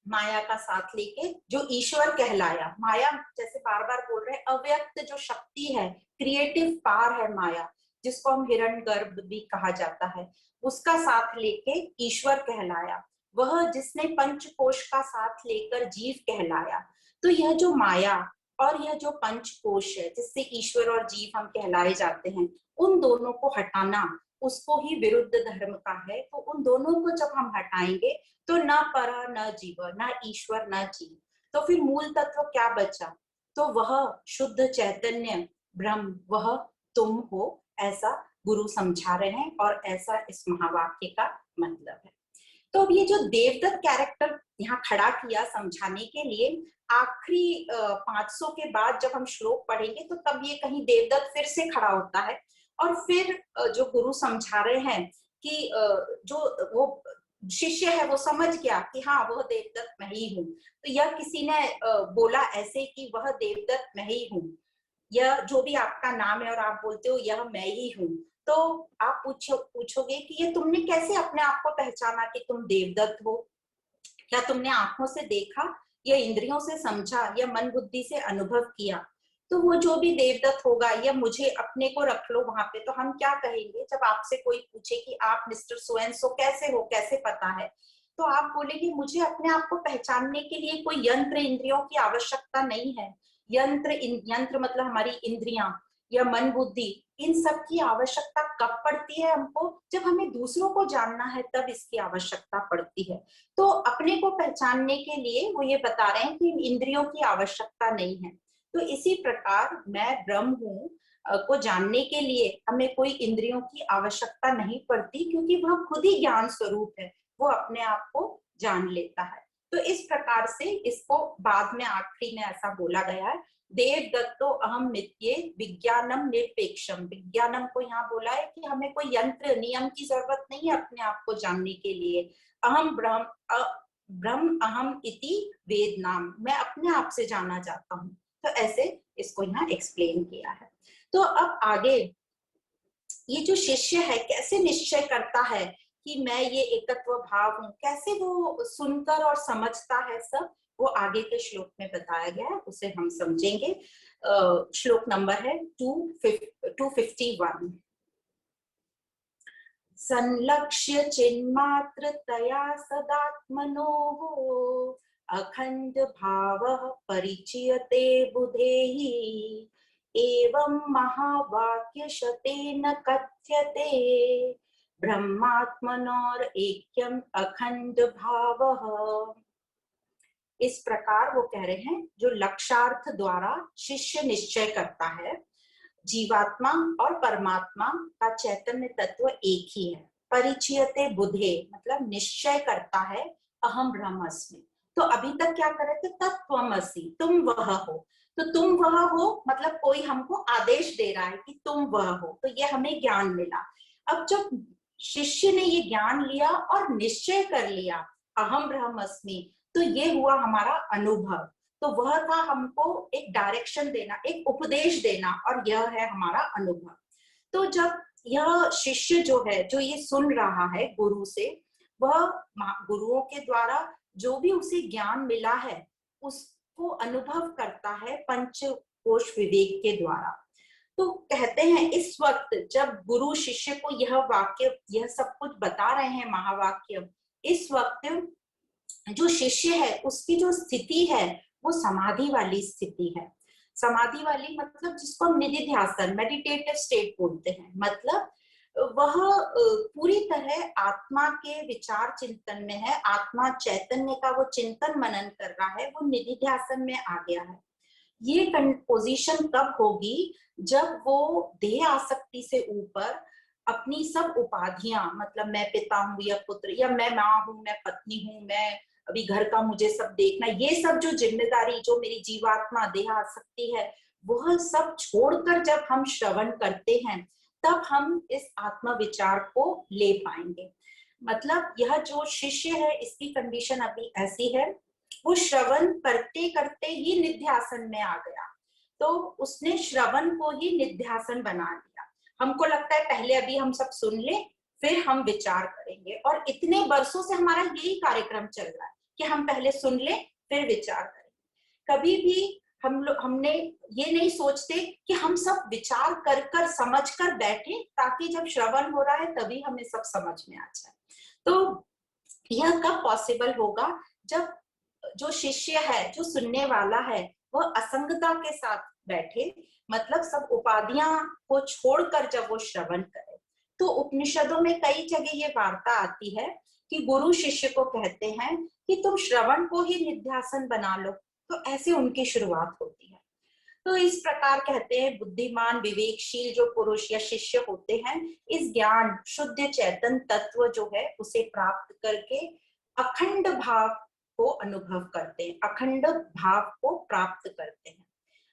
माया का साथ लेके जो ईश्वर कहलाया, माया जैसे बार बार बोल रहे हैं, अव्यक्त जो शक्ति है, क्रिएटिव पावर है माया, जिसको हम हिरण्यगर्भ भी कहा जाता है, उसका साथ लेके ईश्वर कहलाया। वह जिसने पंचकोश का साथ लेकर जीव कहलाया। तो यह जो माया और यह जो पंचकोश है, जिससे ईश्वर और जीव हम कहलाए जाते हैं, उन दोनों को हटाना, उसको ही विरुद्ध धर्म का है। तो उन दोनों को जब हम हटाएंगे तो न पर न जीव, न ईश्वर न जीव, तो फिर मूल तत्व क्या बचा? तो वह शुद्ध चैतन्य ब्रह्म, वह तुम हो, ऐसा गुरु समझा रहे हैं और ऐसा इस महावाक्य का मतलब है। तो अब ये जो देवदत्त कैरेक्टर यहाँ खड़ा किया समझाने के लिए, आखिरी 500 के बाद जब हम श्लोक पढ़ेंगे तो तब ये कहीं देवदत्त फिर से खड़ा होता है और फिर जो गुरु समझा रहे हैं कि जो वो शिष्य है वो समझ गया कि हाँ वह देवदत्त मैं ही हूँ। तो यह किसी ने बोला ऐसे कि वह देवदत्त मैं ही हूँ, यह जो भी आपका नाम है और आप बोलते हो यह मैं ही हूँ। तो आप पूछोगे कि ये तुमने कैसे अपने आप को पहचाना कि तुम देवदत्त हो? क्या तुमने आंखों से देखा, या इंद्रियों से समझा, या मन बुद्धि से अनुभव किया? तो वो जो भी देवदत्त होगा, या मुझे अपने को रख लो वहां पे, तो हम क्या कहेंगे जब आपसे कोई पूछे कि आप मिस्टर सो एंड सो कैसे हो, कैसे पता है? तो आप बोलेंगे मुझे अपने आप को पहचानने के लिए कोई यंत्र इंद्रियों की आवश्यकता नहीं है। यंत्र मतलब हमारी इंद्रियां या मन बुद्धि, इन सब की आवश्यकता कब पड़ती है हमको? जब हमें दूसरों को जानना है तब इसकी आवश्यकता पड़ती है। तो अपने को पहचानने के लिए वो ये बता रहे हैं कि इंद्रियों की आवश्यकता नहीं है। तो इसी प्रकार मैं ब्रह्म हूँ को जानने के लिए हमें कोई इंद्रियों की आवश्यकता नहीं पड़ती, क्योंकि वह खुद ही ज्ञान स्वरूप है, वो अपने आप को जान लेता है। तो इस प्रकार से इसको बाद में आखिरी में ऐसा बोला गया है, देवदत्तो अहम नित्ये विज्ञानम निरपेक्षम। विज्ञानम को यहाँ बोला है कि हमें कोई यंत्र नियम की जरूरत नहीं है अपने आप को जानने के लिए। अहम ब्रह्म अहम इति वेद नाम, मैं अपने आप से जाना चाहता हूँ। तो ऐसे इसको यहाँ एक्सप्लेन किया है। तो अब आगे ये जो शिष्य है कैसे निश्चय करता है कि मैं ये एकत्व भाव हूँ, कैसे वो सुनकर और समझता है सब, वो आगे के श्लोक में बताया गया है, उसे हम समझेंगे। श्लोक नंबर है 251। संलक्ष्य चिन्मात्रतया सदात्मनोः अखंड भावः परिचयते बुधेहि एवं महावाक्य शतेन कथ्यते ब्रह्मात्मनोर ऐक्यम अखंड भावः। इस प्रकार वो कह रहे हैं जो लक्षार्थ द्वारा शिष्य निश्चय करता है, जीवात्मा और परमात्मा का चैतन्य तत्व एक ही है। परिचयते बुधे मतलब निश्चय करता है अहम ब्रह्मास्मि। तो अभी तक क्या कर रहे थे, तत्त्वमसि, तुम वह हो। तो तुम वह हो मतलब कोई हमको आदेश दे रहा है कि तुम वह हो, तो ये हमें ज्ञान मिला। अब जब शिष्य ने ये ज्ञान लिया और निश्चय कर लिया अहम ब्रह्मास्मि, तो ये हुआ हमारा अनुभव। तो वह था हमको एक डायरेक्शन देना, एक उपदेश देना, और यह है हमारा अनुभव। तो जब यह शिष्य जो है, जो ये सुन रहा है गुरु से, वह गुरुओं के द्वारा जो भी उसे ज्ञान मिला है उसको अनुभव करता है पंचकोश विवेक के द्वारा। तो कहते हैं इस वक्त जब गुरु शिष्य को यह वाक्य, यह सब कुछ बता रहे हैं महावाक्य, इस वक्त जो शिष्य है उसकी जो स्थिति है वो समाधि वाली स्थिति है। समाधि वाली मतलब जिसको हम निधिध्यासन, मेडिटेटिव स्टेट बोलते हैं। मतलब वह पूरी तरह आत्मा के विचार चिंतन में है, आत्मा चैतन्य का वो चिंतन मनन कर रहा है, वो निधिध्यासन में आ गया है। ये पोजीशन कब होगी, जब वो देह आसक्ति से ऊपर अपनी सब उपाधियां, मतलब मैं पिता हूं या पुत्र, या मैं माँ हूं, मैं पत्नी हूं, मैं अभी घर का मुझे सब देखना, ये सब जो जिम्मेदारी जो मेरी जीवात्मा देह आसक्ति है, वह सब छोड़कर जब हम श्रवण करते हैं तब हम इस आत्मा विचार को ले पाएंगे। मतलब यह जो शिष्य है इसकी कंडीशन अभी ऐसी है, वो श्रवण करते करते ही निध्यासन में आ गया। तो उसने श्रवण को ही निध्यासन बना लिया। हमको लगता है पहले अभी हम सब सुन ले फिर हम विचार करेंगे, और इतने वर्षों से हमारा यही कार्यक्रम चल रहा है कि हम पहले सुन ले फिर विचार करेंगे। कभी भी हमने ये नहीं सोचते कि हम सब विचार कर कर समझ कर बैठे, ताकि जब श्रवण हो रहा है तभी हमें सब समझ में आ जाए। तो यह कब पॉसिबल होगा, जब जो शिष्य है, जो सुनने वाला है, वह असंगता के साथ बैठे, मतलब सब उपाधियां को छोड़कर जब वो श्रवण करे। तो उपनिषदों में कई जगह ये वार्ता आती है कि गुरु शिष्य को कहते हैं कि तुम श्रवण को ही निध्यासन बना लो। तो ऐसे उनकी शुरुआत होती है। तो इस प्रकार कहते हैं बुद्धिमान विवेकशील जो पुरुष या शिष्य होते हैं, इस ज्ञान शुद्ध चेतन तत्व जो है उसे प्राप्त करके अखंड भाव को अनुभव करते हैं, अखंड भाव को प्राप्त करते हैं।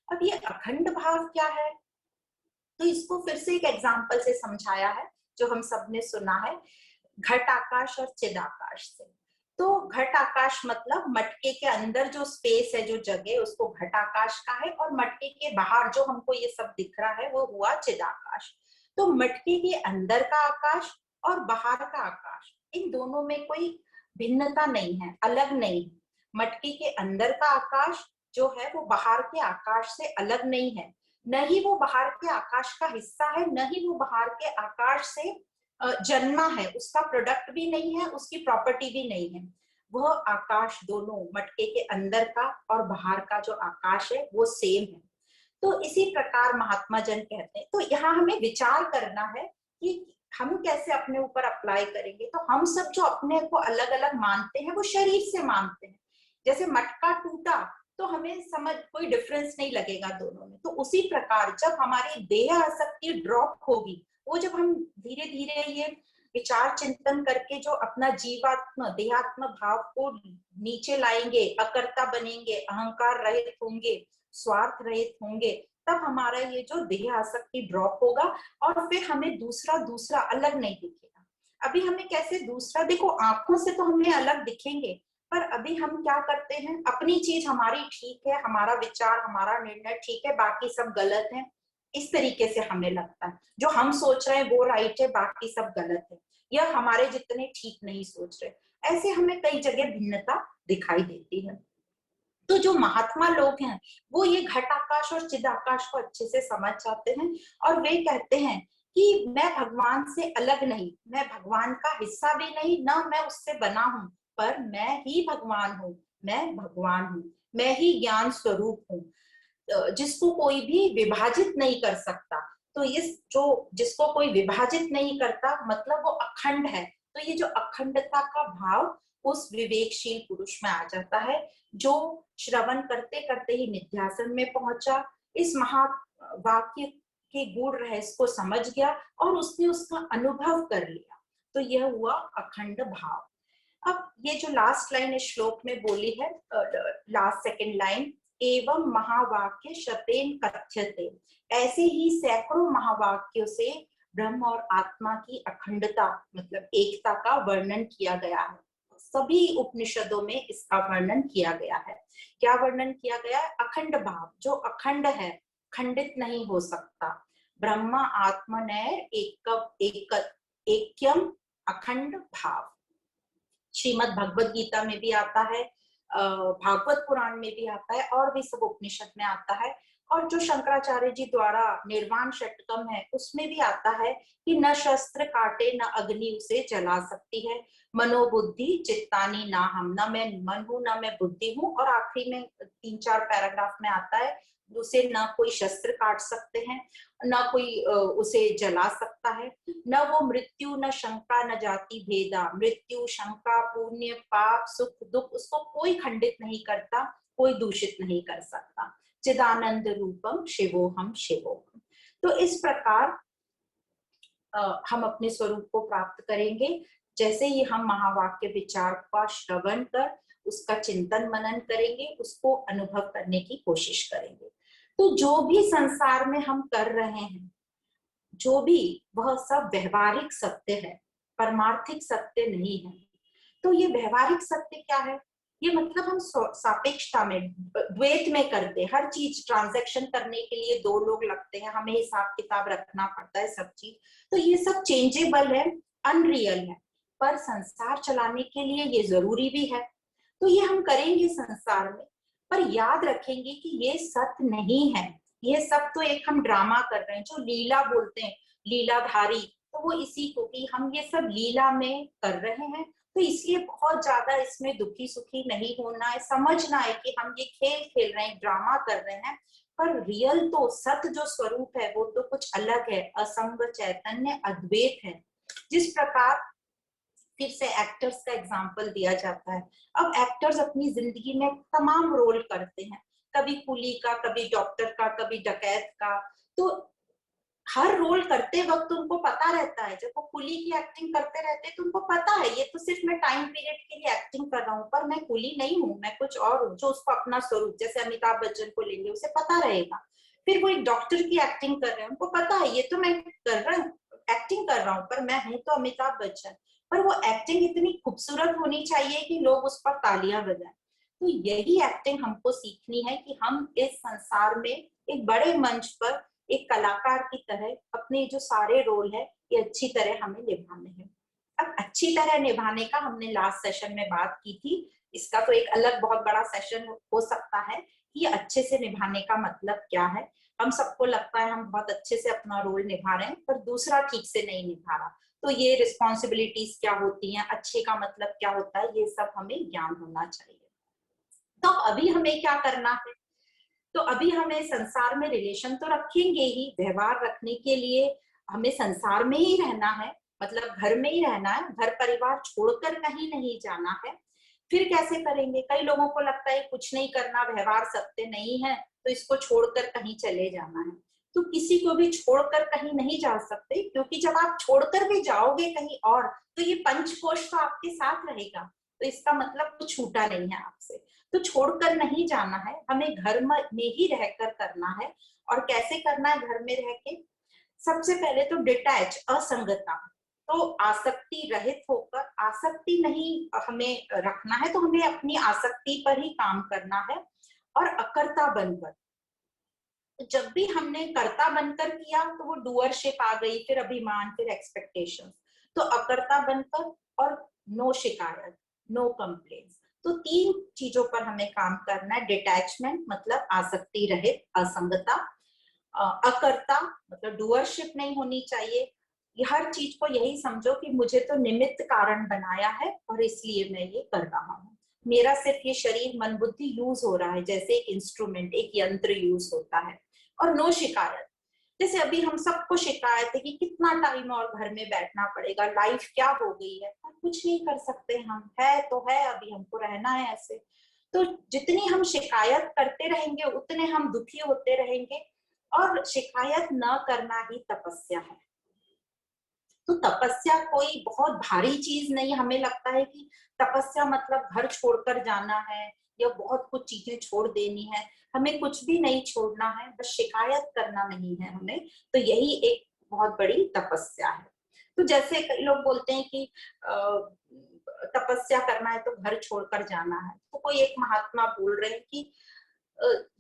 अब ये अखंड भाव क्या है, तो इसको फिर से एक एग्जाम्पल से समझाया है जो हम सबने सुना है, घट आकाश और चिद आकाश से। तो घट आकाश मतलब मटके के अंदर जो स्पेस है, जो जगह, उसको घट आकाश का है, और मटके के बाहर जो हमको ये सब दिख रहा है वो हुआ चिद आकाश। तो मटके के अंदर का आकाश और बाहर का आकाश, इन दोनों में कोई भिन्नता नहीं है, अलग नहीं। मटके के अंदर का आकाश जो है वो बाहर के आकाश से अलग नहीं है, न ही वो बाहर के आकाश का हिस्सा है, न ही वो बाहर के आकाश से जन्मा है, उसका प्रोडक्ट भी नहीं है, उसकी प्रॉपर्टी भी नहीं है। वह आकाश दोनों, मटके के अंदर का और बाहर का जो आकाश है वो सेम है। तो इसी प्रकार महात्मा जन कहते हैं। तो यहाँ हमें विचार करना है कि हम कैसे अपने ऊपर अप्लाई करेंगे। तो हम सब जो अपने को अलग अलग मानते हैं वो शरीर से मानते हैं। जैसे मटका टूटा तो हमें समझ कोई डिफरेंस नहीं लगेगा दोनों में। तो उसी प्रकार जब हमारी देह आसक्ति ड्रॉप होगी, वो जब हम धीरे धीरे ये विचार चिंतन करके जो अपना जीवात्म देहात्म भाव को नीचे लाएंगे, अकर्ता बनेंगे, अहंकार रहित होंगे, स्वार्थ रहित होंगे, तब हमारा ये जो देह आसक्ति ड्रॉप होगा और फिर हमें दूसरा दूसरा अलग नहीं दिखेगा। अभी हमें कैसे दूसरा, देखो आंखों से तो हमें अलग दिखेंगे, पर अभी हम क्या करते हैं, अपनी चीज हमारी ठीक है, हमारा विचार हमारा निर्णय ठीक है, बाकी सब गलत है, इस तरीके से हमें लगता है। जो हम सोच रहे हैं वो राइट है, बाकी सब गलत है, या हमारे जितने ठीक नहीं सोच रहे। ऐसे हमें कई जगह भिन्नता दिखाई देती है। तो जो महात्मा लोग हैं वो ये घट आकाश और चिद आकाश को अच्छे से समझ जाते हैं, और वे कहते हैं कि मैं भगवान से अलग नहीं, मैं भगवान का हिस्सा भी नहीं, ना मैं उससे बना हूं, पर मैं ही भगवान हूँ, मैं भगवान हूँ, मैं ही ज्ञान स्वरूप हूँ, जिसको कोई भी विभाजित नहीं कर सकता। तो इस जो जिसको कोई विभाजित नहीं करता मतलब वो अखंड है। तो ये जो अखंडता का भाव उस विवेकशील पुरुष में आ जाता है, जो श्रवण करते करते ही निध्यासन में पहुंचा, इस महा वाक्य के गूढ़ रहस्य को समझ गया और उसने उसका अनुभव कर लिया। तो यह हुआ अखंड भाव। अब ये जो लास्ट लाइन इस श्लोक में बोली है, लास्ट सेकंड लाइन, एवं महावाक्य शतेन कथ्यते, ऐसे ही सैकड़ों महावाक्यों से ब्रह्म और आत्मा की अखंडता मतलब एकता का वर्णन किया गया है। सभी उपनिषदों में इसका वर्णन किया गया है। क्या वर्णन किया गया है? अखंड भाव, जो अखंड है, खंडित नहीं हो सकता। ब्रह्म आत्मनैर एकम अखंड भाव। श्रीमद् भगवद गीता में भी आता है, भागवत पुराण में भी आता है और भी सब उपनिषद में आता है। और जो शंकराचार्य जी द्वारा निर्वाण षटकम है उसमें भी आता है कि न शस्त्र काटे न अग्नि उसे जला सकती है, मनोबुद्धि चित्तानी ना हम, न मैं मन हूं न मैं बुद्धि हूँ। और आखिरी में 3-4 पैराग्राफ में आता है उसे न कोई शस्त्र काट सकते हैं, न कोई उसे जला सकता है, न वो मृत्यु न शंका न जाति भेदा, मृत्यु शंका पुण्य पाप सुख दुख उसको कोई खंडित नहीं करता, कोई दूषित नहीं कर सकता। चिदानंद रूपम शिवोहम शिवोहम। तो इस प्रकार हम अपने स्वरूप को प्राप्त करेंगे जैसे ही हम महावाक्य विचार का श्रवण कर उसका चिंतन मनन करेंगे, उसको अनुभव करने की कोशिश करेंगे। तो जो भी संसार में हम कर रहे हैं, जो भी, वह सब व्यवहारिक सत्य है, परमार्थिक सत्य नहीं है। तो ये व्यवहारिक सत्य क्या है? ये मतलब हम सापेक्षता में, द्वैत में करते हैं। हर चीज ट्रांजैक्शन करने के लिए 2 लोग लगते हैं, हमें हिसाब किताब रखना पड़ता है सब चीज। तो ये सब चेंजेबल है, अनरियल है, पर संसार चलाने के लिए ये जरूरी भी है। तो ये हम करेंगे संसार में, पर याद रखेंगे कि ये सत्य नहीं है। ये सब तो एक हम ड्रामा कर रहे हैं, जो लीला बोलते हैं, लीलाधारी, तो वो इसी को कि हम ये सब लीला में कर रहे हैं। तो इसलिए बहुत ज्यादा इसमें दुखी सुखी नहीं होना है, समझना है कि हम ये खेल खेल रहे हैं, ड्रामा कर रहे हैं, पर रियल तो सत्य जो स्वरूप है वो तो कुछ अलग है, असंग चैतन्य अद्वैत है। जिस प्रकार फिर से एक्टर्स का एग्जाम्पल दिया जाता है। अब एक्टर्स अपनी जिंदगी में तमाम रोल करते हैं, कभी कुली का, कभी डॉक्टर का, कभी डकैत का। तो हर रोल करते वक्त उनको पता रहता है, जब वो कुली की एक्टिंग करते रहते हैं तो उनको पता है ये तो सिर्फ मैं टाइम पीरियड के लिए एक्टिंग कर रहा हूँ, पर मैं कुली नहीं हूँ, मैं कुछ और हूँ। जो उसको अपना स्वरूप, जैसे अमिताभ बच्चन को लेंगे उसे पता रहेगा। फिर वो एक डॉक्टर की एक्टिंग कर रहे हैं, उनको पता है ये तो मैं कर रहा हूँ, एक्टिंग कर रहा हूँ, पर मैं हूं तो अमिताभ बच्चन। पर वो एक्टिंग इतनी खूबसूरत होनी चाहिए कि लोग उस पर तालियां बजाएं। तो यही एक्टिंग हमको सीखनी है कि हम इस संसार में एक बड़े मंच पर एक कलाकार की तरह अपने जो सारे रोल है ये अच्छी तरह हमें निभाने हैं। अब अच्छी तरह निभाने का हमने लास्ट सेशन में बात की थी, इसका तो एक अलग बहुत बड़ा सेशन हो सकता है कि ये अच्छे से निभाने का मतलब क्या है। हम सबको लगता है हम बहुत अच्छे से अपना रोल निभा रहे हैं, पर दूसरा ठीक से नहीं निभा रहा। तो ये रिस्पॉन्सिबिलिटीज क्या होती हैं, अच्छे का मतलब क्या होता है, ये सब हमें ज्ञान होना चाहिए। तो अभी हमें क्या करना है? तो अभी हमें संसार में रिलेशन तो रखेंगे ही, व्यवहार रखने के लिए हमें संसार में ही रहना है, मतलब घर में ही रहना है, घर परिवार छोड़कर कहीं नहीं जाना है। फिर कैसे करेंगे? कई लोगों को लगता है कुछ नहीं करना, व्यवहार सत्य नहीं है, तो इसको छोड़कर कहीं चले जाना है। तो किसी को भी छोड़कर कहीं नहीं जा सकते, क्योंकि जब आप छोड़कर भी जाओगे कहीं और, तो ये पंचकोश तो आपके साथ रहेगा, तो इसका मतलब कुछ छूटा नहीं है आपसे। तो छोड़कर नहीं जाना है, हमें घर में ही रहकर करना है। और कैसे करना है घर में रह के? सबसे पहले तो डिटैच, असंगता, तो आसक्ति रहित होकर, आसक्ति नहीं हमें रखना है, तो हमें अपनी आसक्ति पर ही काम करना है। और अकर्ता बनकर, तो जब भी हमने कर्ता बनकर किया तो वो डूअरशिप आ गई, फिर अभिमान, फिर एक्सपेक्टेशंस। तो अकर्ता बनकर, और नो शिकायत, नो कंप्लेंट्स। तो 3 चीजों पर हमें काम करना है। डिटैचमेंट मतलब आसक्ति रहित, असंगता। अकर्ता मतलब डूअरशिप नहीं होनी चाहिए, ये हर चीज को यही समझो कि मुझे तो निमित्त कारण बनाया है और इसलिए मैं ये कर रहा हूँ। मेरा सिर्फ ये शरीर मन बुद्धि यूज हो रहा है, जैसे एक इंस्ट्रूमेंट, एक यंत्र यूज होता है, और नो शिकायत। जैसे अभी हम सबको शिकायत है कि कितना टाइम और घर में बैठना पड़ेगा, लाइफ क्या हो गई है, पर कुछ नहीं कर सकते हम, है तो है, अभी हमको रहना है ऐसे। तो जितनी हम शिकायत करते रहेंगे उतने हम दुखी होते रहेंगे, और शिकायत न करना ही तपस्या है। तो तपस्या कोई बहुत भारी चीज नहीं, हमें लगता है कि तपस्या मतलब घर छोड़कर जाना है या बहुत कुछ चीजें छोड़ देनी है। हमें कुछ भी नहीं छोड़ना है, बस शिकायत करना नहीं है हमें, तो यही एक बहुत बड़ी तपस्या है। तो जैसे कई लोग बोलते हैं कि तपस्या करना है तो घर छोड़कर जाना है, तो कोई एक महात्मा बोल रहे हैं कि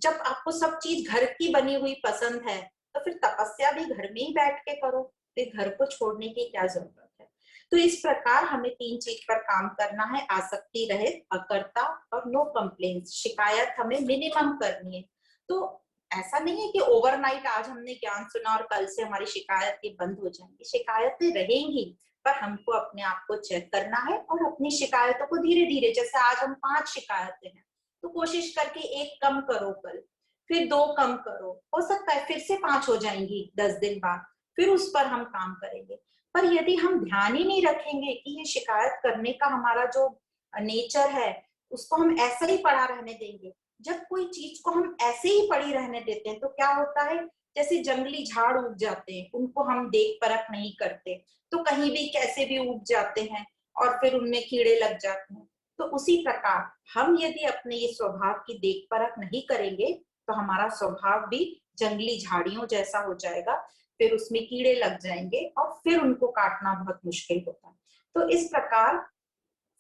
जब आपको सब चीज घर की बनी हुई पसंद है तो फिर तपस्या भी घर में ही बैठ के करो, फिर घर को छोड़ने की क्या जरूरत है। तो इस प्रकार हमें 3 चीज पर काम करना है, आसक्ति रहित, अकर्ता और नो कंप्लेंट्स। शिकायत हमें मिनिमम करनी है। तो ऐसा नहीं है कि ओवरनाइट आज हमने ज्ञान सुना और कल से हमारी शिकायतें बंद हो जाएंगी, शिकायतें रहेंगी, पर हमको अपने आप को चेक करना है और अपनी शिकायतों को धीरे धीरे, जैसे आज हम 5 शिकायतें हैं तो कोशिश करके 1 कम करो, कल फिर 2 कम करो, हो सकता है फिर से 5 हो जाएंगी 10 दिन बाद, फिर उस पर हम काम करेंगे। पर यदि हम ध्यान ही नहीं रखेंगे कि ये शिकायत करने का हमारा जो नेचर है उसको हम ऐसे ही पड़ा रहने देंगे, जब कोई चीज को हम ऐसे ही पड़ी रहने देते हैं तो क्या होता है, जैसे जंगली झाड़ उग जाते हैं, उनको हम देख परख नहीं करते तो कहीं भी कैसे भी उग जाते हैं और फिर उनमें कीड़े लग जाते हैं। तो उसी प्रकार हम यदि अपने ये स्वभाव की देख परख नहीं करेंगे तो हमारा स्वभाव भी जंगली झाड़ियों जैसा हो जाएगा, फिर उसमें कीड़े लग जाएंगे और फिर उनको काटना बहुत मुश्किल होता है। तो इस प्रकार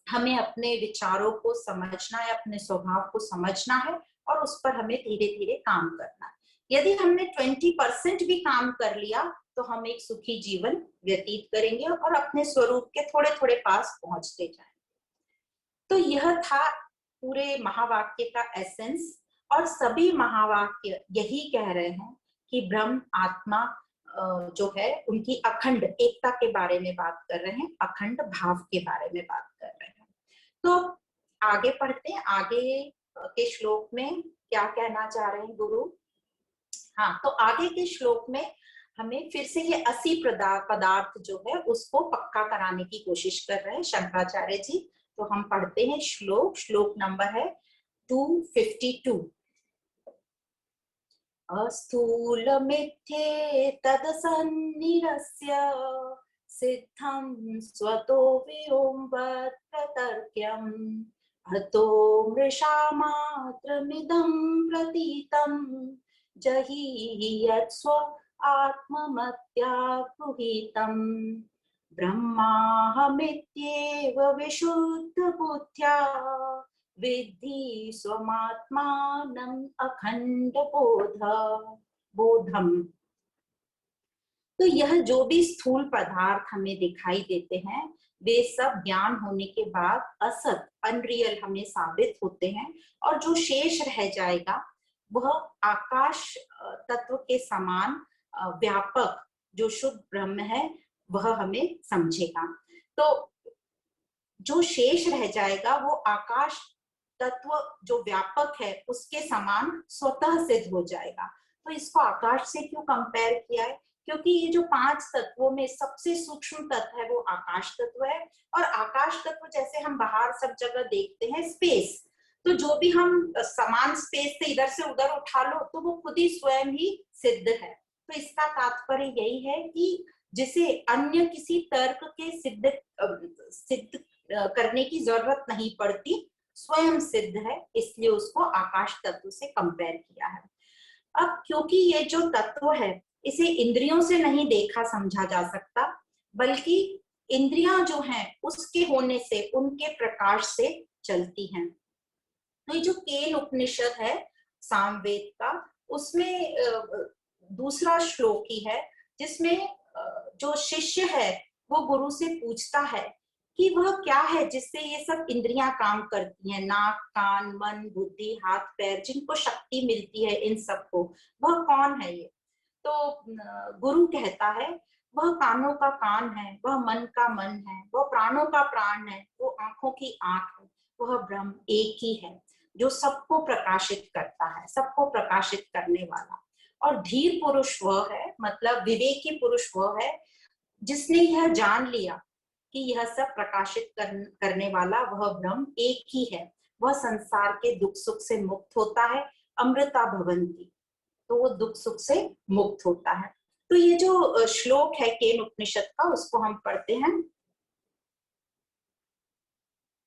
हमें अपने विचारों को समझना है, अपने स्वभाव को समझना है और उस पर हमें धीरे धीरे काम करना है। यदि हमने 20% भी काम कर लिया तो हम एक सुखी जीवन व्यतीत करेंगे और अपने स्वरूप के थोड़े थोड़े पास पहुंचते जाएंगे। तो यह था पूरे महावाक्य का एसेंस, और सभी महावाक्य यही कह रहे हैं कि ब्रह्म आत्मा जो है उनकी अखंड एकता के बारे में बात कर रहे हैं, अखंड भाव के बारे में बात कर रहे हैं। तो आगे पढ़ते हैं, आगे के श्लोक में क्या कहना चाह रहे हैं गुरु। हाँ, तो आगे के श्लोक में हमें फिर से ये 80 पदार्थ जो है उसको पक्का कराने की कोशिश कर रहे हैं शंकराचार्य जी। तो हम पढ़ते हैं श्लोक, श्लोक नंबर है 252। अस्थूलमित्येतदसन्निरस्य सिद्धं स्वतो वियोम्बत् प्रतर्क्यम् हतो मृषामात्रमिदं प्रतीतं जहि यत्स्व आत्ममत्यागृहीतम् ब्रह्माहमित्येव विशुद्धबुद्ध्या विद्धि स्वमात्मानम् अखंड बोधम। तो यह जो भी स्थूल पदार्थ हमें दिखाई देते हैं वे सब ज्ञान होने के बाद असत, अनरियल हमें साबित होते हैं, और जो शेष रह जाएगा वह आकाश तत्व के समान व्यापक जो शुद्ध ब्रह्म है वह हमें समझेगा। तो जो शेष रह जाएगा वो आकाश तत्व जो व्यापक है उसके समान स्वतः सिद्ध हो जाएगा। तो इसको आकाश से क्यों कंपेयर किया है, क्योंकि ये जो 5 तत्वों में सबसे सूक्ष्म तत्व है वो आकाश तत्व है, और आकाश तत्व जैसे हम बाहर सब जगह देखते हैं स्पेस, तो जो भी हम समान स्पेस से इधर से उधर उठा लो तो वो खुद ही स्वयं ही सिद्ध है। तो इसका तात्पर्य यही है कि जिसे अन्य किसी तर्क के सिद्ध करने की जरूरत नहीं पड़ती, स्वयं सिद्ध है, इसलिए उसको आकाश तत्व से कंपेयर किया है। अब क्योंकि ये जो तत्व है इसे इंद्रियों से नहीं देखा समझा जा सकता, बल्कि इंद्रियां जो हैं उसके होने से उनके प्रकाश से चलती हैं। तो ये जो केन उपनिषद है सामवेद का, उसमें दूसरा श्लोक ही है जिसमें जो शिष्य है वो गुरु से पूछता है कि वह क्या है जिससे ये सब इंद्रियां काम करती हैं, नाक कान मन बुद्धि हाथ पैर जिनको शक्ति मिलती है इन सबको, वह कौन है ये। तो गुरु कहता है वह कानों का कान है, वह मन का मन है, वह प्राणों का प्राण है, वो आंखों की आंख है, वह ब्रह्म एक ही है जो सबको प्रकाशित करता है, सबको प्रकाशित करने वाला। और धीर पुरुष वह है, मतलब विवेकी पुरुष वह है जिसने यह जान लिया कि यह सब प्रकाशित करने वाला वह ब्रह्म एक ही है। वह संसार के दुख सुख से मुक्त होता है, अमृता भवंती, तो वो दुख सुख से मुक्त होता है। तो ये जो श्लोक है केन उपनिषद का, उसको हम पढ़ते हैं।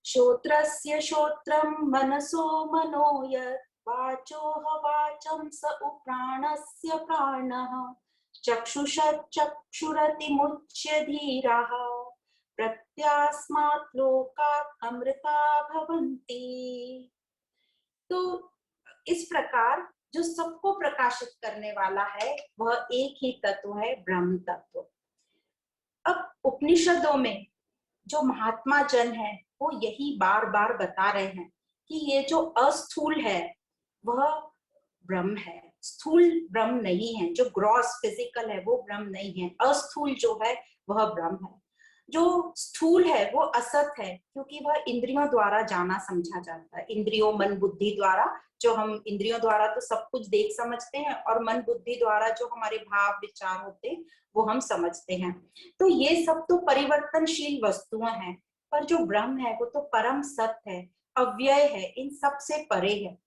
श्रोत्रस्य श्रोत्रम मनसो मनो यत् वाचोह वाचं स उप्राणस्य प्राणः चक्षुषचक्षुरतिमुच्य धीराः प्रत्यास्मात् लोकात् अमृता भवन्ति। तो इस प्रकार जो सबको प्रकाशित करने वाला है वह एक ही तत्व है, ब्रह्म तत्व। अब उपनिषदों में जो महात्मा जन है वो यही बार बार बता रहे हैं कि ये जो अस्थूल है वह ब्रह्म है, स्थूल ब्रह्म नहीं है। जो ग्रॉस फिजिकल है वो ब्रह्म नहीं है, अस्थूल जो है वह ब्रह्म है। जो स्थूल है वो असत है, क्योंकि वह इंद्रियों द्वारा जाना समझा जाता है, इंद्रियों मन बुद्धि द्वारा। जो हम इंद्रियों द्वारा तो सब कुछ देख समझते हैं, और मन बुद्धि द्वारा जो हमारे भाव विचार होते हैं वो हम समझते हैं। तो ये सब तो परिवर्तनशील वस्तुएं हैं, पर जो ब्रह्म है वो तो परम सत्य है, अव्यय है, इन सब से परे है।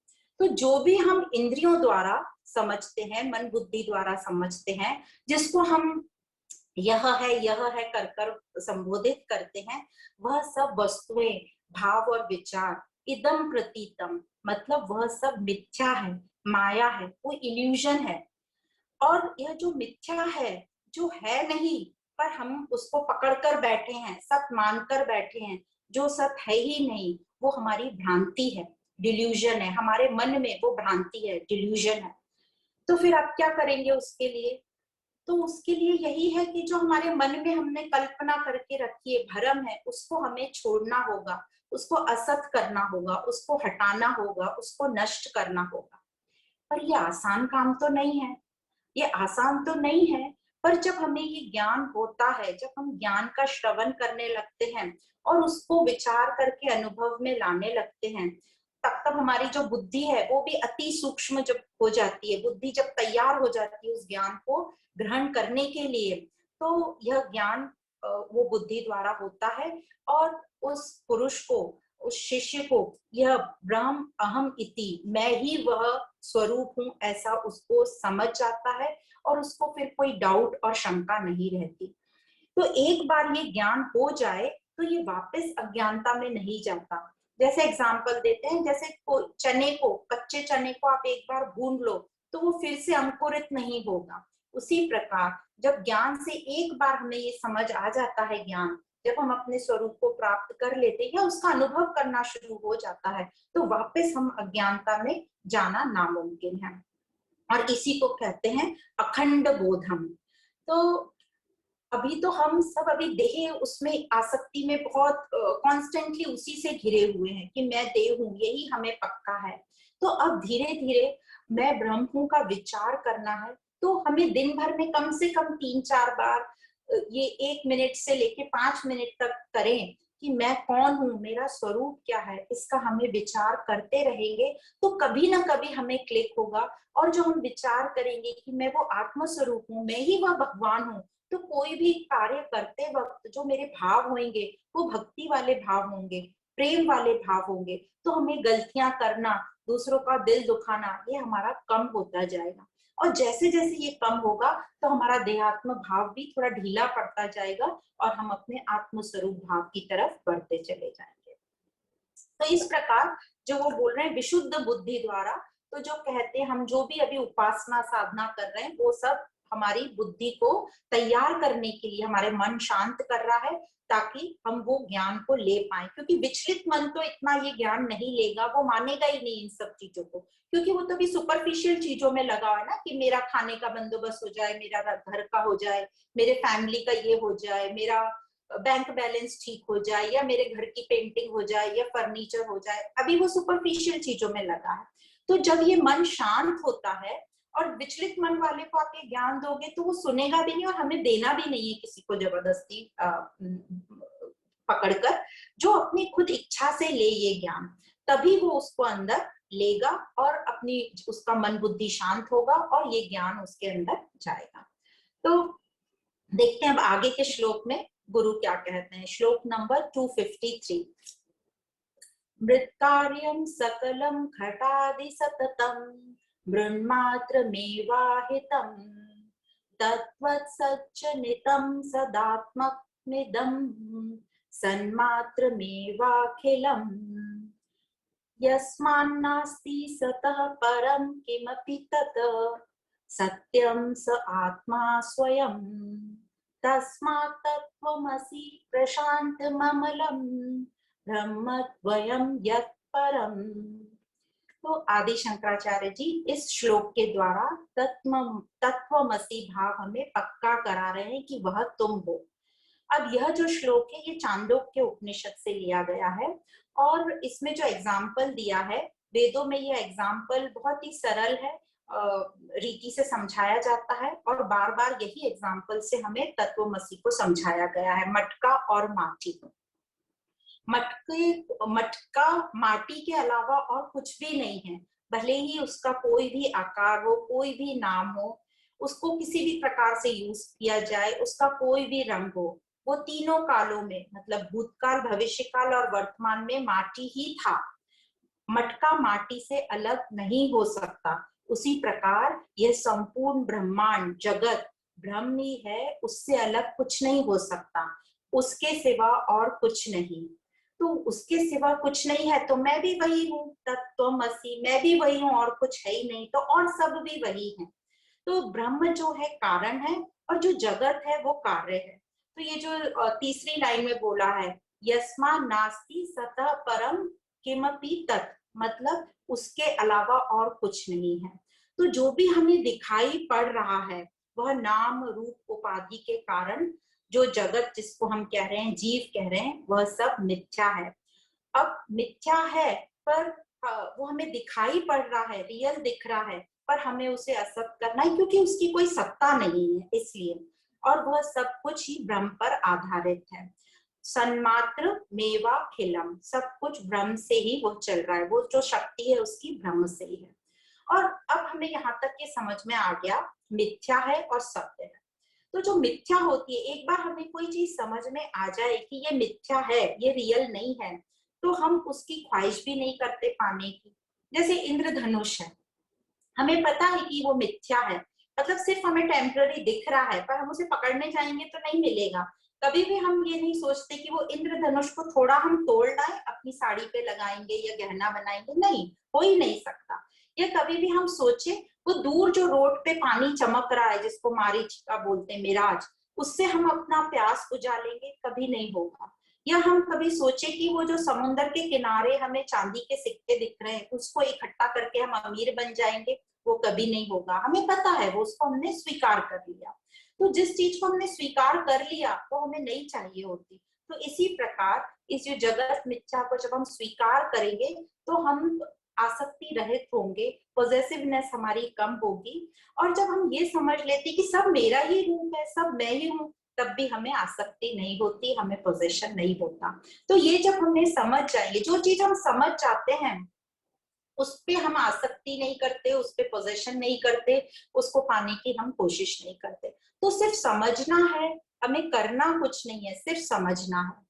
तो जो भी हम इंद्रियों द्वारा समझते हैं, मन बुद्धि द्वारा समझते हैं, जिसको हम यह है कर कर संबोधित करते हैं, वह सब वस्तुएं, भाव और विचार इदम प्रतीतम, मतलब वह सब मिथ्या है, माया है, वो इल्यूजन है। और यह जो मिथ्या है, जो है नहीं, पर हम उसको पकड़ कर बैठे हैं, सत मानकर बैठे हैं, जो सत है ही नहीं, वो हमारी भ्रांति है, डिल्यूजन है। हमारे मन में वो भ्रांति है, डिल्यूजन है। तो फिर आप क्या करेंगे उसके लिए? तो उसके लिए यही है कि जो हमारे मन में हमने कल्पना करके रखी है, भ्रम है, उसको हमें छोड़ना होगा, उसको असत करना होगा, उसको हटाना होगा, उसको नष्ट करना होगा। पर ये आसान काम तो नहीं है, ये आसान तो नहीं है। पर जब हमें ये ज्ञान होता है, जब हम ज्ञान का श्रवण करने लगते हैं और उसको विचार करके अनुभव में लाने लगते हैं, तब तब हमारी जो बुद्धि है वो भी अति सूक्ष्म जब हो जाती है, बुद्धि जब तैयार हो जाती है उस ज्ञान को ग्रहण करने के लिए, तो यह ज्ञान वो बुद्धि द्वारा होता है। और उस पुरुष को, उस शिष्य को यह ब्रह्म अहम इति, मैं ही वह स्वरूप हूं, ऐसा उसको समझ जाता है, और उसको फिर कोई डाउट और शंका नहीं रहती। तो एक बार ये ज्ञान हो जाए तो ये वापस अज्ञानता में नहीं जाता। जैसे एग्जाम्पल देते हैं, जैसे चने को, कच्चे चने को आप एक बार भून लो तो वो फिर से अंकुरित नहीं होगा। उसी प्रकार जब ज्ञान से एक बार हमें ये समझ आ जाता है, ज्ञान जब हम अपने स्वरूप को प्राप्त कर लेते हैं या उसका अनुभव करना शुरू हो जाता है, तो वापस हम अज्ञानता में जाना नामुमकिन है। और इसी को कहते हैं अखंड बोधम। तो अभी तो हम सब अभी देह उसमें आसक्ति में बहुत कॉन्स्टेंटली उसी से घिरे हुए हैं कि मैं देह हूं, यही हमें पक्का है। तो अब धीरे धीरे मैं ब्रह्म हूं का विचार करना है, तो हमें दिन भर में कम से कम 3-4 बार ये 1 मिनट से लेके 5 मिनट तक करें कि मैं कौन हूं, मेरा स्वरूप क्या है, इसका हमें विचार करते रहेंगे तो कभी ना कभी हमें क्लिक होगा। और जो हम विचार करेंगे कि मैं वो आत्म स्वरूप हूँ, मैं ही वह भगवान हूँ, तो कोई भी कार्य करते वक्त जो मेरे भाव होंगे वो भक्ति वाले भाव होंगे, प्रेम वाले भाव होंगे, तो हमें गलतियां करना, दूसरों का दिल दुखाना, ये हमारा कम होता जाएगा। और जैसे जैसे ये कम होगा तो हमारा देहात्म भाव भी थोड़ा ढीला पड़ता जाएगा और हम अपने आत्म स्वरूप भाव की तरफ बढ़ते चले जाएंगे। तो इस प्रकार जो वो बोल रहे हैं विशुद्ध बुद्धि द्वारा, तो जो कहते हैं हम जो भी अभी उपासना साधना कर रहे हैं वो सब हमारी बुद्धि को तैयार करने के लिए, हमारे मन शांत कर रहा है ताकि हम वो ज्ञान को ले पाए। क्योंकि विचलित मन तो इतना ये ज्ञान नहीं लेगा, वो मानेगा ही नहीं इन सब चीजों को, क्योंकि वो तो भी सुपरफिशियल चीजों में लगा है ना, कि मेरा खाने का बंदोबस्त हो जाए, मेरा घर का हो जाए, मेरे फैमिली का ये हो जाए, मेरा बैंक बैलेंस ठीक हो जाए, या मेरे घर की पेंटिंग हो जाए, या फर्नीचर हो जाए, अभी वो सुपरफिशियल चीजों में लगा है। तो जब ये मन शांत होता है और विचलित मन वाले को आके ज्ञान दोगे तो वो सुनेगा भी नहीं और हमें देना भी नहीं है किसी को जबरदस्ती पकड़कर, जो अपनी खुद इच्छा से ले ये ज्ञान, तभी वो उसको अंदर लेगा और अपनी उसका मन बुद्धि शांत होगा और ये ज्ञान उसके अंदर जाएगा। तो देखते हैं अब आगे के श्लोक में गुरु क्या कहते हैं। श्लोक नंबर 253। मृत्कार्यं सकलं घटादि सततं मृन्मात्रमेवाहितं तत्त्वत्सच्चनितं सदात्मकमिदं सन्मात्रमेवाखिलम् यस्मान्नास्ति सतः परं किमपि तत् सत्यं स आत्मा स्वयं तस्मात् तत्त्वमसि प्रशान्तममलं ब्रह्मद्वयं यत् परम। तो आदि शंकराचार्य जी इस श्लोक के द्वारा तत्वमसि भाव हमें पक्का करा रहे हैं कि वह तुम हो। अब यह जो श्लोक है ये चांदोक्य उपनिषद से लिया गया है और इसमें जो एग्जाम्पल दिया है, वेदों में यह एग्जाम्पल बहुत ही सरल है, रीति से समझाया जाता है और बार बार यही एग्जाम्पल से हमें तत्वमसि को समझाया गया है। मटका और माटी, मटका माटी के अलावा और कुछ भी नहीं है, भले ही उसका कोई भी आकार हो, कोई भी नाम हो, उसको किसी भी प्रकार से यूज किया जाए, उसका कोई भी रंग हो, वो तीनों कालों में मतलब भूतकाल, भविष्यकाल और वर्तमान में माटी ही था। मटका माटी से अलग नहीं हो सकता। उसी प्रकार यह संपूर्ण ब्रह्मांड जगत ब्रह्म ही है, उससे अलग कुछ नहीं हो सकता, उसके सिवा और कुछ नहीं। तो उसके सिवा कुछ नहीं है तो मैं भी वही हूँ, तत्त्वमसि, मैं भी वही हूँ और कुछ है ही नहीं, तो और सब भी वही है। तो ब्रह्म जो है कारण है और जो जगत है वो कार्य है। तो ये जो तीसरी लाइन में बोला है, यस्मा नास्ति सतः परम किमपि तत्, मतलब उसके अलावा और कुछ नहीं है। तो जो भी हमें दिखाई पड़ रहा है वह नाम रूप उपाधि के कारण जो जगत जिसको हम कह रहे हैं, जीव कह रहे हैं, वह सब मिथ्या है। अब मिथ्या है पर वो हमें दिखाई पड़ रहा है, रियल दिख रहा है, पर हमें उसे असत करना है क्योंकि उसकी कोई सत्ता नहीं है इसलिए, और वह सब कुछ ही ब्रह्म पर आधारित है। सन्मात्र मेवा खिलम, सब कुछ ब्रह्म से ही वो चल रहा है, वो जो शक्ति है उसकी ब्रह्म से ही है। और अब हमें यहाँ तक ये समझ में आ गया मिथ्या है और सत्य है। तो जो मिथ्या होती है, एक बार हमें कोई चीज समझ में आ जाए कि ये मिथ्या है, ये रियल नहीं है, तो हम उसकी ख्वाहिश भी नहीं करते पाने की। जैसे इंद्रधनुष है, हमें पता है कि वो मिथ्या है, मतलब सिर्फ हमें टेम्पररी दिख रहा है, पर हम उसे पकड़ने जाएंगे तो नहीं मिलेगा। कभी भी हम ये नहीं सोचते कि वो इंद्रधनुष को थोड़ा हम तोड़ लाए, अपनी साड़ी पे लगाएंगे या गहना बनाएंगे, नहीं, हो ही नहीं सकता। या कभी भी हम सोचे वो दूर जो रोड पे पानी चमक रहा है जिसको मारीचिका बोलते हैं, मिराज, उससे हम अपना प्यास बुझा लेंगे, कभी नहीं होगा। या हम कभी सोचे कि वो जो समुद्र के किनारे हमें चांदी के सिक्के दिख रहे हैं उसको इकट्ठा करके हम अमीर बन जाएंगे, वो कभी नहीं होगा। हमें पता है, वो उसको हमने स्वीकार कर लिया। तो जिस चीज को हमने स्वीकार कर लिया वो हमें नहीं चाहिए होती। तो इसी प्रकार इस जो जगत मिथ्या को जब हम स्वीकार करेंगे तो हम आसक्ति रहित होंगे, पॉजेसिवनेस हमारी कम होगी। और जब हम ये समझ लेते कि सब मेरा ही रूप है, सब मैं ही हूँ, तब भी हमें आसक्ति नहीं होती, हमें पोजेशन नहीं होता। तो ये जब हमें समझ जाएंगे, जो चीज हम समझ जाते हैं उस पे हम आसक्ति नहीं करते, उस पे पोजेशन नहीं करते, उसको पाने की हम कोशिश नहीं करते। तो सिर्फ समझना है, हमें करना कुछ नहीं है, सिर्फ समझना है।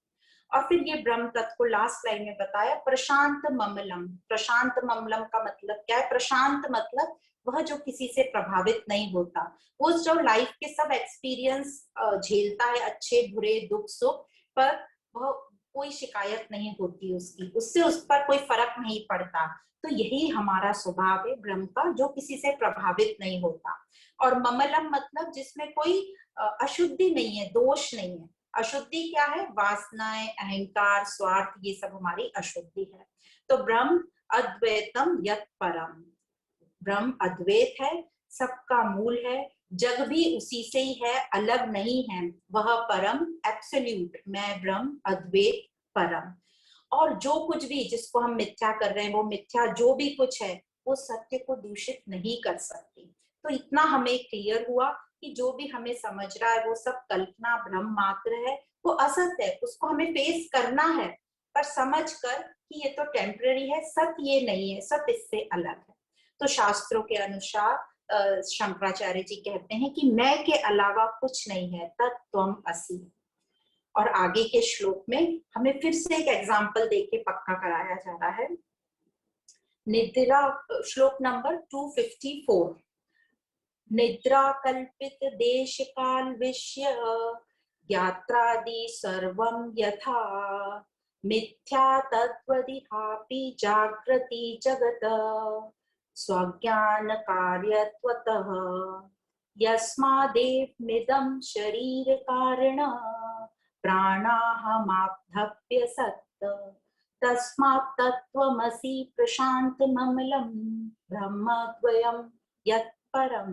और फिर ये ब्रह्म तत्व को लास्ट लाइन में बताया, प्रशांत ममलम। प्रशांत ममलम का मतलब क्या है? प्रशांत मतलब वह जो किसी से प्रभावित नहीं होता, वो जो लाइफ के सब एक्सपीरियंस झेलता है, अच्छे बुरे दुख सुख, पर वह कोई शिकायत नहीं होती उसकी, उससे उस पर कोई फर्क नहीं पड़ता। तो यही हमारा स्वभाव है ब्रह्म का, जो किसी से प्रभावित नहीं होता। और ममलम मतलब जिसमें कोई अशुद्धि नहीं है, दोष नहीं है। अशुद्धि क्या है? वासनाएं, अहंकार, स्वार्थ, ये सब हमारी अशुद्धि है। तो ब्रह्म अद्वैतम यत् परम, ब्रह्म अद्वैत है, सबका मूल है, जग भी उसी से ही है, अलग नहीं है, वह परम एब्सोल्यूट, मैं ब्रह्म अद्वैत परम। और जो कुछ भी जिसको हम मिथ्या कर रहे हैं, वो मिथ्या जो भी कुछ है वो सत्य को दूषित नहीं कर सकती। तो इतना हमें क्लियर हुआ कि जो भी हमें समझ रहा है वो सब कल्पना, भ्रम मात्र है, वो असत है, उसको हमें फेस करना है, पर समझ कर कि ये तो टेम्पररी है, सत्य ये नहीं है, सत्य इससे अलग है। तो शास्त्रों के अनुसार शंकराचार्य जी कहते हैं कि मैं के अलावा कुछ नहीं है, तत्त्वम असि। और आगे के श्लोक में हमें फिर से एक एग्जाम्पल देके पक्का कराया जा रहा है। निद्रा, श्लोक नंबर 254। निद्रा कल्पित देश काल विषय यात्रादि सर्वं यथा मिथ्या तत्वदिहापि जागृति जगत स्वज्ञान कार्यत्वतः यस्मादेवमिदं शरीर कारण प्राणाहमाप्तभ्य सत् तस्मात् तत्त्वमसि प्रशान्तममलं ब्रह्मद्वयं यत् परम।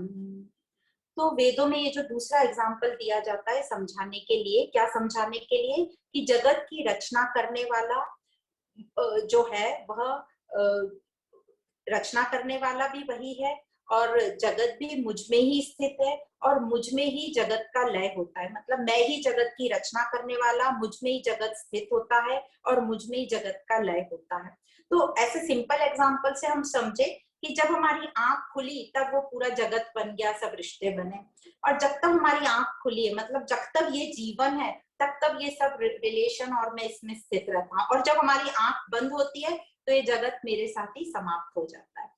तो वेदों में ये जो दूसरा एग्जाम्पल दिया जाता है समझाने के लिए, क्या समझाने के लिए, कि जगत की रचना करने वाला जो है वह रचना करने वाला भी वही है, और जगत भी मुझ में ही स्थित है, और मुझ में ही जगत का लय होता है। मतलब मैं ही जगत की रचना करने वाला, मुझ में ही जगत स्थित होता है, और मुझ में ही जगत का लय होता है। तो ऐसे सिंपल एग्जाम्पल से हम समझे कि जब हमारी आंख खुली तब वो पूरा जगत बन गया, सब रिश्ते बने। और जब तक हमारी आंख खुली है, मतलब जब तक ये जीवन है, तब तक ये सब रिलेशन और मैं इसमें स्थित रहता हूँ। और जब हमारी आंख बंद होती है तो ये जगत मेरे साथ ही समाप्त हो जाता है।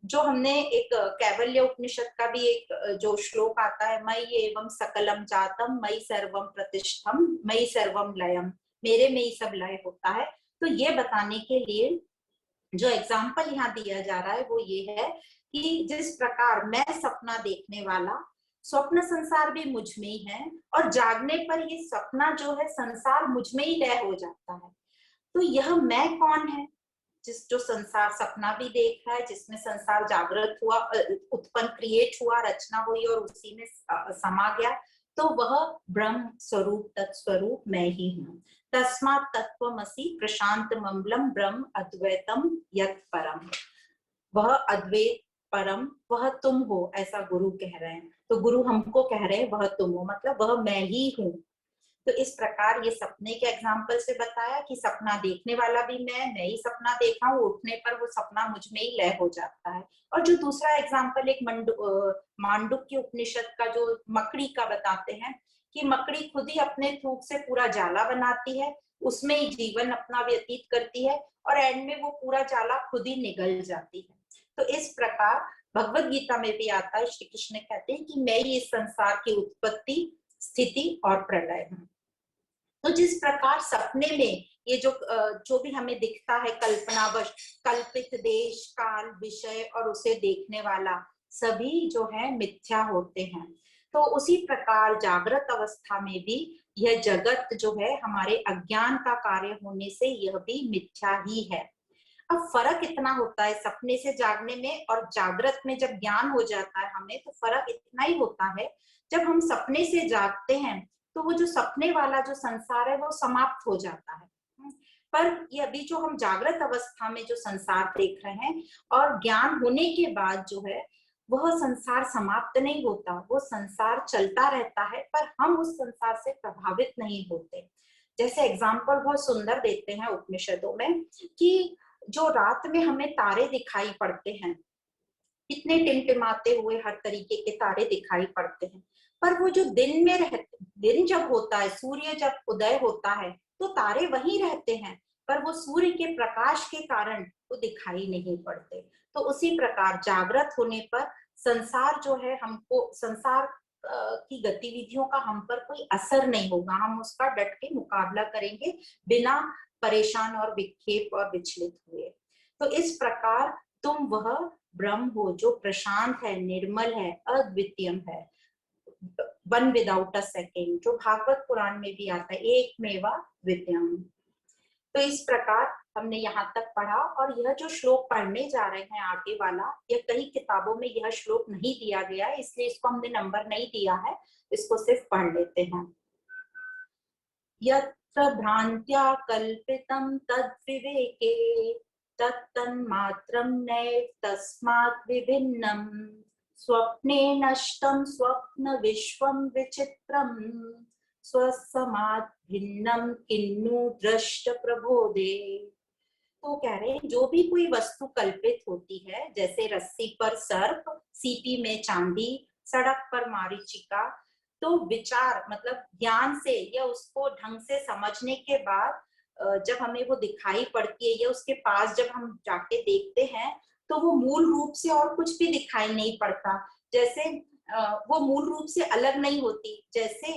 जो हमने एक कैवल्य उपनिषद का भी एक जो श्लोक आता है, मयि एवं सकलम जातम मयि सर्वम प्रतिष्ठम मयि सर्वम लयम, मेरे में ही सब लय होता है। तो ये बताने के लिए जो एग्जाम्पल यहाँ दिया जा रहा है वो ये है कि जिस प्रकार मैं सपना देखने वाला, स्वप्न संसार भी मुझ में ही है, और जागने पर ये सपना जो है संसार मुझ में ही लय हो जाता है। तो यह मैं कौन है, जिस जो संसार सपना भी देख रहा है, जिसमें संसार जागृत हुआ, उत्पन्न क्रिएट हुआ, रचना हुई और उसी में समा गया, तो वह ब्रह्म स्वरूप तत्स्वरूप मैं ही हूँ। तस्मात् तत्त्वमसि प्रशांत ममलम ब्रह्म अद्वैतम यत् परम। वह अद्वैत परम वह तुम हो, ऐसा गुरु कह रहे हैं। तो गुरु हमको कह रहे हैं वह तुम हो, मतलब वह मैं ही हूँ। तो इस प्रकार ये सपने के एग्जाम्पल से बताया कि सपना देखने वाला भी मैं ही सपना देखा हूँ, उठने पर वो सपना मुझ में ही लय हो जाता है। और जो दूसरा एग्जाम्पल एक मांडुक्य उपनिषद का जो मकड़ी का बताते हैं कि मकड़ी खुद ही अपने थूक से पूरा जाला बनाती है, उसमें ही जीवन अपना व्यतीत करती है, और एंड में वो पूरा जाला खुद ही निगल जाती है। तो इस प्रकार भगवत गीता में भी आता है, श्री कृष्ण कहते हैं कि मैं ही इस संसार की उत्पत्ति, स्थिति और प्रलय हूँ। तो जिस प्रकार सपने में ये जो भी हमें दिखता है कल्पनावश, कल्पित देश काल विषय और उसे देखने वाला, सभी जो है मिथ्या होते हैं। तो उसी प्रकार जागृत अवस्था में भी यह जगत जो है हमारे अज्ञान का कार्य होने से यह भी मिथ्या ही है। अब फर्क इतना होता है सपने से जागने में और जागृत में जब ज्ञान हो जाता है हमें, तो फर्क इतना ही होता है, जब हम सपने से जागते हैं तो वो जो सपने वाला जो संसार है वो समाप्त हो जाता है। पर ये अभी जो हम जागृत अवस्था में जो संसार देख रहे हैं और ज्ञान होने के बाद जो है वह संसार समाप्त नहीं होता, वो संसार चलता रहता है, पर हम उस संसार से प्रभावित नहीं होते। जैसे एग्जाम्पल बहुत सुंदर देते हैं उपनिषदों में कि जो रात में हमें तारे दिखाई पड़ते हैं, इतने टिमटिमाते हुए हर तरीके के तारे दिखाई पड़ते हैं, पर वो जो दिन में रहते, दिन जब होता है, सूर्य जब उदय होता है तो तारे वहीं रहते हैं, पर वो सूर्य के प्रकाश के कारण वो दिखाई नहीं पड़ते। तो उसी प्रकार जागृत होने पर संसार जो है, हमको संसार की गतिविधियों का हम पर कोई असर नहीं होगा, हम उसका डट के मुकाबला करेंगे बिना परेशान और विक्षेप और विचलित हुए। तो इस प्रकार तुम वह ब्रह्म हो जो प्रशांत है, निर्मल है, अद्वितीय है, वन विदाउट अ सेकेंड, जो भागवत पुराण में भी आता है, एक मेवा द्वितीयम। तो इस प्रकार हमने यहाँ तक पढ़ा, और यह जो श्लोक पढ़ने जा रहे हैं आगे वाला, यह कई किताबों में यह श्लोक नहीं दिया गया है, इसलिए इसको हमने नंबर नहीं दिया है, इसको सिर्फ पढ़ लेते हैं। यत्र भ्रान्त्या कल्पितं तद्विवेके तत्तन्मात्रं नैव तस्मात् विभिन्नम् स्वप्ने नष्टं स्वप्न विश्वं विचित्रम् स्वसमाद भिन्नम किन्नु दृष्ट प्रबोधे। तो कह रहे हैं जो भी कोई वस्तु कल्पित होती है, जैसे रस्सी पर सर्प, सीपी में चांदी, सड़क पर मारीचिका, तो विचार मतलब ज्ञान से या उसको ढंग से समझने के बाद जब हमें वो दिखाई पड़ती है या उसके पास जब हम जाके देखते हैं, तो वो मूल रूप से और कुछ भी दिखाई नहीं पड़ता। जैसे वो मूल रूप से अलग नहीं होती। जैसे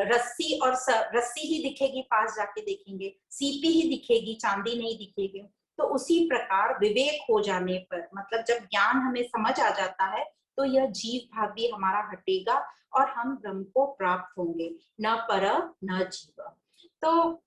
रस्सी और रस्सी ही दिखेगी, पास जाके देखेंगे, सीपी ही दिखेगी, चांदी नहीं दिखेगी। तो उसी प्रकार विवेक हो जाने पर, मतलब जब ज्ञान हमें समझ आ जाता है, तो यह जीव भाव भी हमारा हटेगा और हम ब्रह्म को प्राप्त होंगे, न पर न जीव। तो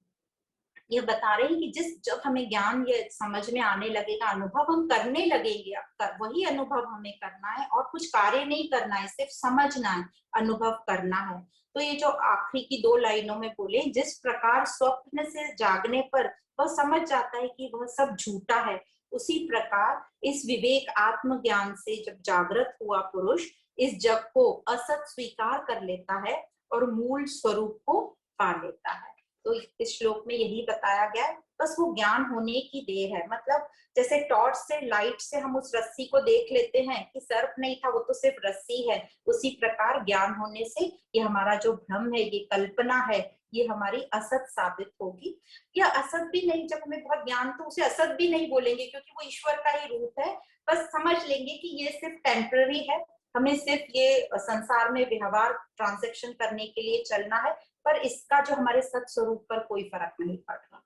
ये बता रहे हैं कि जब हमें ज्ञान ये समझ में आने लगेगा, अनुभव हम करने लगेंगे, वही अनुभव हमें करना है और कुछ कार्य नहीं करना है, सिर्फ समझना है, अनुभव करना है। तो ये जो आखिरी की 2 लाइनों में बोले, जिस प्रकार स्वप्न से जागने पर वह समझ जाता है कि वह सब झूठा है, उसी प्रकार इस विवेक आत्मज्ञान से जब जागृत हुआ पुरुष इस जग को असत स्वीकार कर लेता है और मूल स्वरूप को पा लेता है। तो इस श्लोक में यही बताया गया है। बस वो ज्ञान होने की देर है। मतलब जैसे टॉर्च से, लाइट से हम उस रस्सी को देख लेते हैं कि सर्प नहीं था, वो तो सिर्फ रस्सी है, उसी प्रकार ज्ञान होने से ये हमारा जो भ्रम है, ये कल्पना है, ये हमारी असत साबित होगी। या असत भी नहीं, जब हमें बहुत ज्ञान, तो उसे असत भी नहीं बोलेंगे क्योंकि वो ईश्वर का ही रूप है। बस समझ लेंगे कि ये सिर्फ टेम्पररी है, हमें सिर्फ ये संसार में व्यवहार ट्रांजेक्शन करने के लिए चलना है, पर इसका जो हमारे सत स्वरूप पर कोई फर्क नहीं पड़ रहा।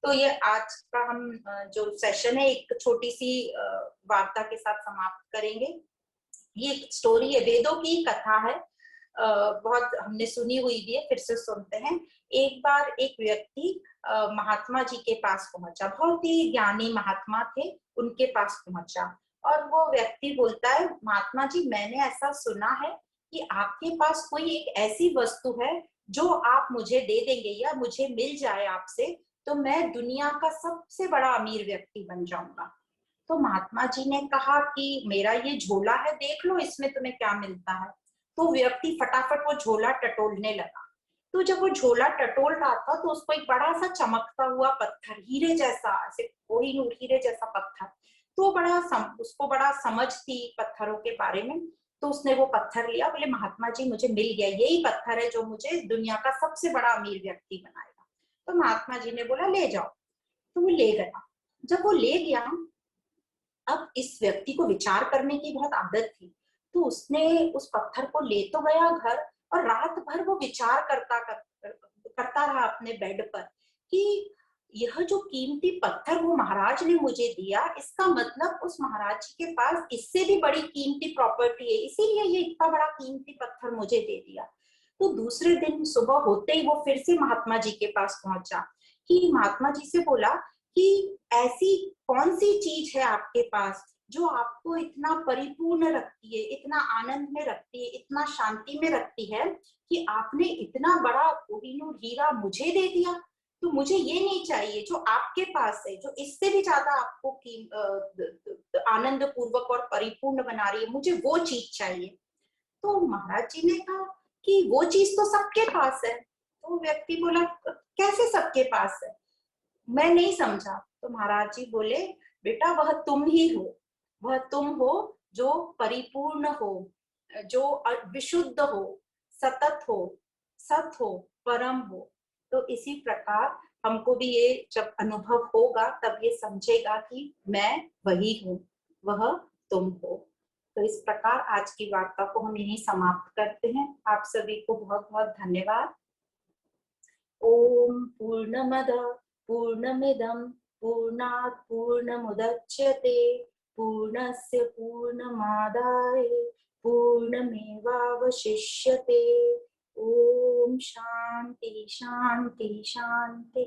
तो ये आज का हम जो सेशन है, एक छोटी सी वार्ता के साथ समाप्त करेंगे। ये एक स्टोरी है, वेदों की कथा है, बहुत हमने सुनी हुई भी है, फिर से सुनते हैं। एक बार एक व्यक्ति महात्मा जी के पास पहुंचा, बहुत ही ज्ञानी महात्मा थे, उनके पास पहुंचा और वो व्यक्ति बोलता है, महात्मा जी मैंने ऐसा सुना है कि आपके पास कोई एक ऐसी वस्तु है जो आप मुझे दे देंगे या मुझे मिल जाए आपसे, तो मैं दुनिया का सबसे बड़ा अमीर व्यक्ति बन जाऊंगा। तो महात्मा जी ने कहा कि मेरा ये झोला है, देख लो इसमें तुम्हें क्या मिलता है। तो व्यक्ति फटाफट वो झोला टटोलने लगा। तो जब वो झोला टटोल रहा था, तो उसको एक बड़ा सा चमकता हुआ पत्थर, हीरे जैसा, ऐसे कोहिनूर हीरे जैसा पत्थर, तो उसको बड़ा समझ थी पत्थरों के बारे में। तो उसने वो पत्थर लिया, बोले महात्मा जी मुझे मिल गया, यही पत्थर है जो मुझे दुनिया का सबसे बड़ा अमीर व्यक्ति बनाएगा। तो महात्मा जी ने बोला ले जाओ। तो वो ले गया। जब वो ले गया, अब इस व्यक्ति को विचार करने की बहुत आदत थी, तो उसने उस पत्थर को ले तो गया घर, और रात भर वो विचार करता रहा अपने बेड पर कि यह जो कीमती पत्थर वो महाराज ने मुझे दिया, इसका मतलब उस महाराज जी के पास इससे भी बड़ी कीमती प्रॉपर्टी है, इसीलिए ये इतना बड़ा कीमती पत्थर मुझे दे दिया। तो दूसरे दिन सुबह होते ही वो फिर से महात्मा जी के पास पहुंचा, कि महात्मा जी से बोला कि ऐसी कौन सी चीज है आपके पास जो आपको इतना परिपूर्ण रखती है, इतना आनंद में रखती है, इतना शांति में रखती है कि आपने इतना बड़ा कोहिनूर हीरा मुझे दे दिया। तो मुझे ये नहीं चाहिए जो आपके पास है, जो इससे भी ज्यादा आपको आनंद पूर्वक और परिपूर्ण बना रही है, मुझे वो चीज चाहिए। तो महाराज जी ने कहा कि वो चीज तो सबके पास है। तो व्यक्ति बोला कैसे सबके पास है, मैं नहीं समझा। तो महाराज जी बोले बेटा वह तुम ही हो, वह तुम हो जो परिपूर्ण हो, जो विशुद्ध हो, सतत हो, सत हो, परम हो। तो इसी प्रकार हमको भी ये जब अनुभव होगा, तब ये समझेगा कि मैं वही हूँ, वह तुम हो। तो इस प्रकार आज की वार्ता को हम यहीं समाप्त करते हैं। आप सभी को बहुत बहुत धन्यवाद। ओम पूर्णमद पूर्णमिदं पूर्णात् पूर्णमुदच्यते पूर्णस्य पूर्णमादाय पूर्णमेवावशिष्यते। ओम शांति शांति शांति।